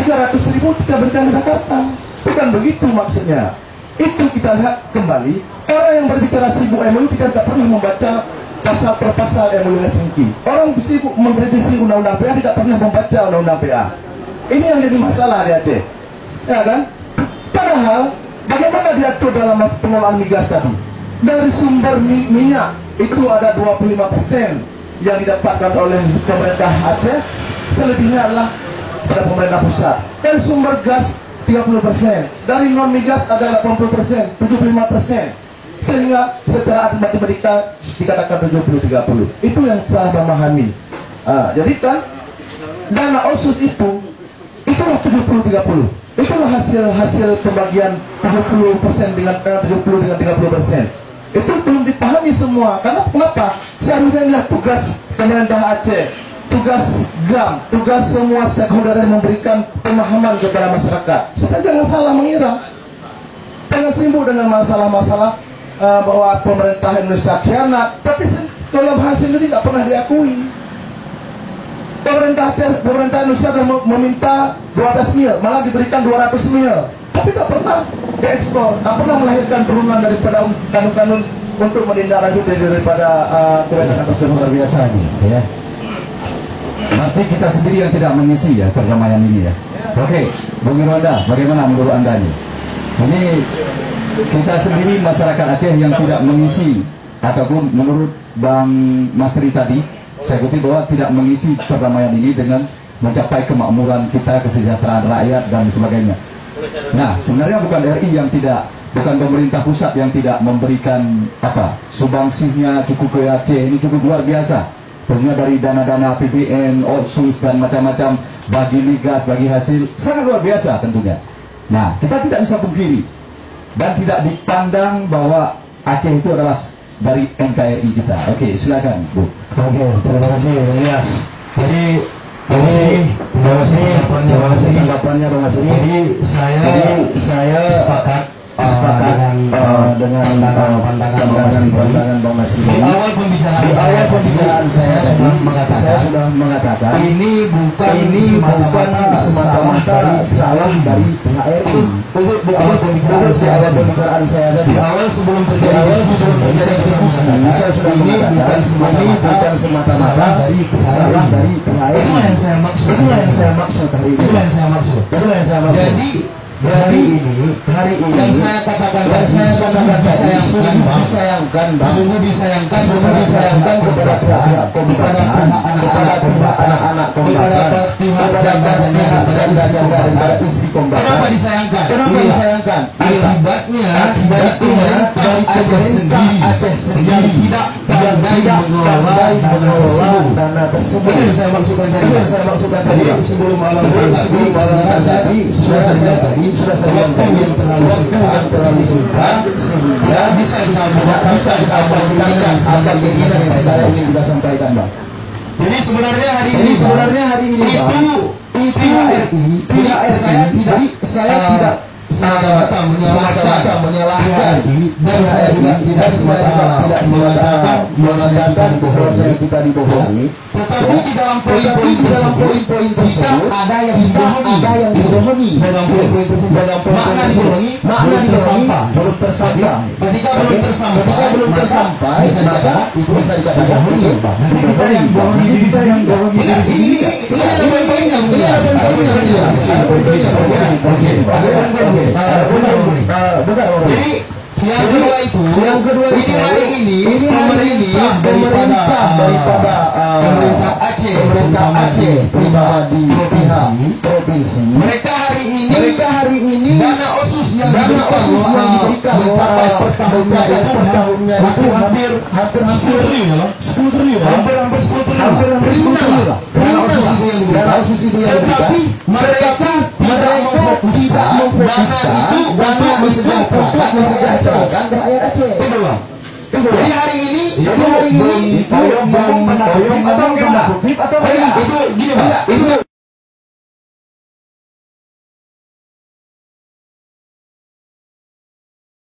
300.000 kita berikan ke Jakarta. Bukan begitu maksudnya. Itu kita lihat kembali, orang yang berbicara sibuk MOU kita tidak pernah membaca pasal per pasal MOU Helsinki. Orang sibuk mengkritisi undang-undang PA tidak pernah membaca undang-undang PA. Ini yang jadi masalah di Aceh, ya kan? Padahal bagaimana diatur dalam pengelolaan migas tadi? Dari sumber minyak itu ada 25% yang didapatkan oleh pemerintah Aceh, selebihnya adalah pada pemerintah pusat. Dari sumber gas 30%, dari non migas ada 80%, 75%, sehingga secara matematika dikatakan 70-30. Itu yang saya memahami. Jadi kan dana OSUS itulah 70-30. Itulah hasil pembagian 70% dengan 70 dengan 30%. Itu belum dipahami semua. Karena kenapa? Seharusnya inilah tugas pemerintah Aceh, tugas GAM, tugas semua stakeholder yang memberikan pemahaman kepada masyarakat. Supaya jangan salah mengira, jangan sibuk dengan masalah-masalah bahwa pemerintah Indonesia khianat, tapi dalam hasil ini tidak pernah diakui. Pemerintah Indonesia sudah meminta 12 mil, malah diberikan 200 mil, tapi tidak pernah diekspor, tidak pernah melahirkan turunan daripada kanun-kanun untuk menindaklanjuti daripada kewenangan tersebut. Luar biasa ini, ya. Berarti kita sendiri yang tidak mengisi ya perdamaian ini ya. Oke, Bung Irwanda, bagaimana menurut Anda ini? Ini kita sendiri masyarakat Aceh yang tidak mengisi, ataupun menurut Bang Masri tadi, saya kutip bahwa tidak mengisi perdamaian ini dengan mencapai kemakmuran kita, kesejahteraan rakyat dan sebagainya. Nah, sebenarnya bukan RI yang tidak, bukan pemerintah pusat yang tidak memberikan subangsihnya cukup ke Aceh, ini cukup luar biasa. Tentunya dari dana-dana APBN, OSUS dan macam-macam, bagi migas, bagi hasil, sangat luar biasa tentunya. Nah, kita tidak bisa pungkiri dan tidak dipandang bahwa Aceh itu adalah dari NKRI kita. Oke, silakan Bu. Oke, terima kasih Bang Ilyas. Jadi terima kasih tanggapannya Bang Masri. Jadi saya sepakat dengan pandangan Bang Masri. Di awal pembicaraan saya sudah mengatakan ini bukan semata-mata salah dari pihak RI. Di awal pembicaraan saya tadi, sebelum terjadi diskusi, saya sudah mengatakan ini bukan semata-mata salah dari pihak RI. Itulah yang saya maksud hari ini. Jadi hari ini yang saya katakan disayangkan kepada pihak anak-anak kombatan, kepada istri kombatan. Kenapa disayangkan? Akibatnya dari pemerintah Aceh sendiri tidak pandai mengelola dana tersebut. Itu yang saya maksudkan tadi sebelum malam tadi sudah saya bilang yang terlalu singkat sehingga bisa kita abaikan akan keinginan yang saudara ingin kita sampaikan, Bang. Jadi sebenarnya hari ini itu RI, saya semata-mata menyalahkan dan saya juga tidak semata-mata mengatakan bahwa saya kita dibohongi, tetapi di dalam poin-poin tersebut ada yang dibohongi dalam poin-poin tersebut, makna dibohongi belum tersampai. Ketika belum tersampai maka itu bisa dikatakan bohongi. Kita yang bohongi diri saya, yang bohongi diri sendiri. Jadi yang kedua itu hari ini pemerintah daripada Aceh pribadi provinsi mereka hari ini dana osus yang diberikan mencapai per tahunnya itu hampir 10 triliun hampir 10 triliun dana osus itu yang diberikan, tetapi mereka tidak memfokuskan dana itu untuk mesejahterakan rakyat Aceh. Jadi hari ini itu gini Pak.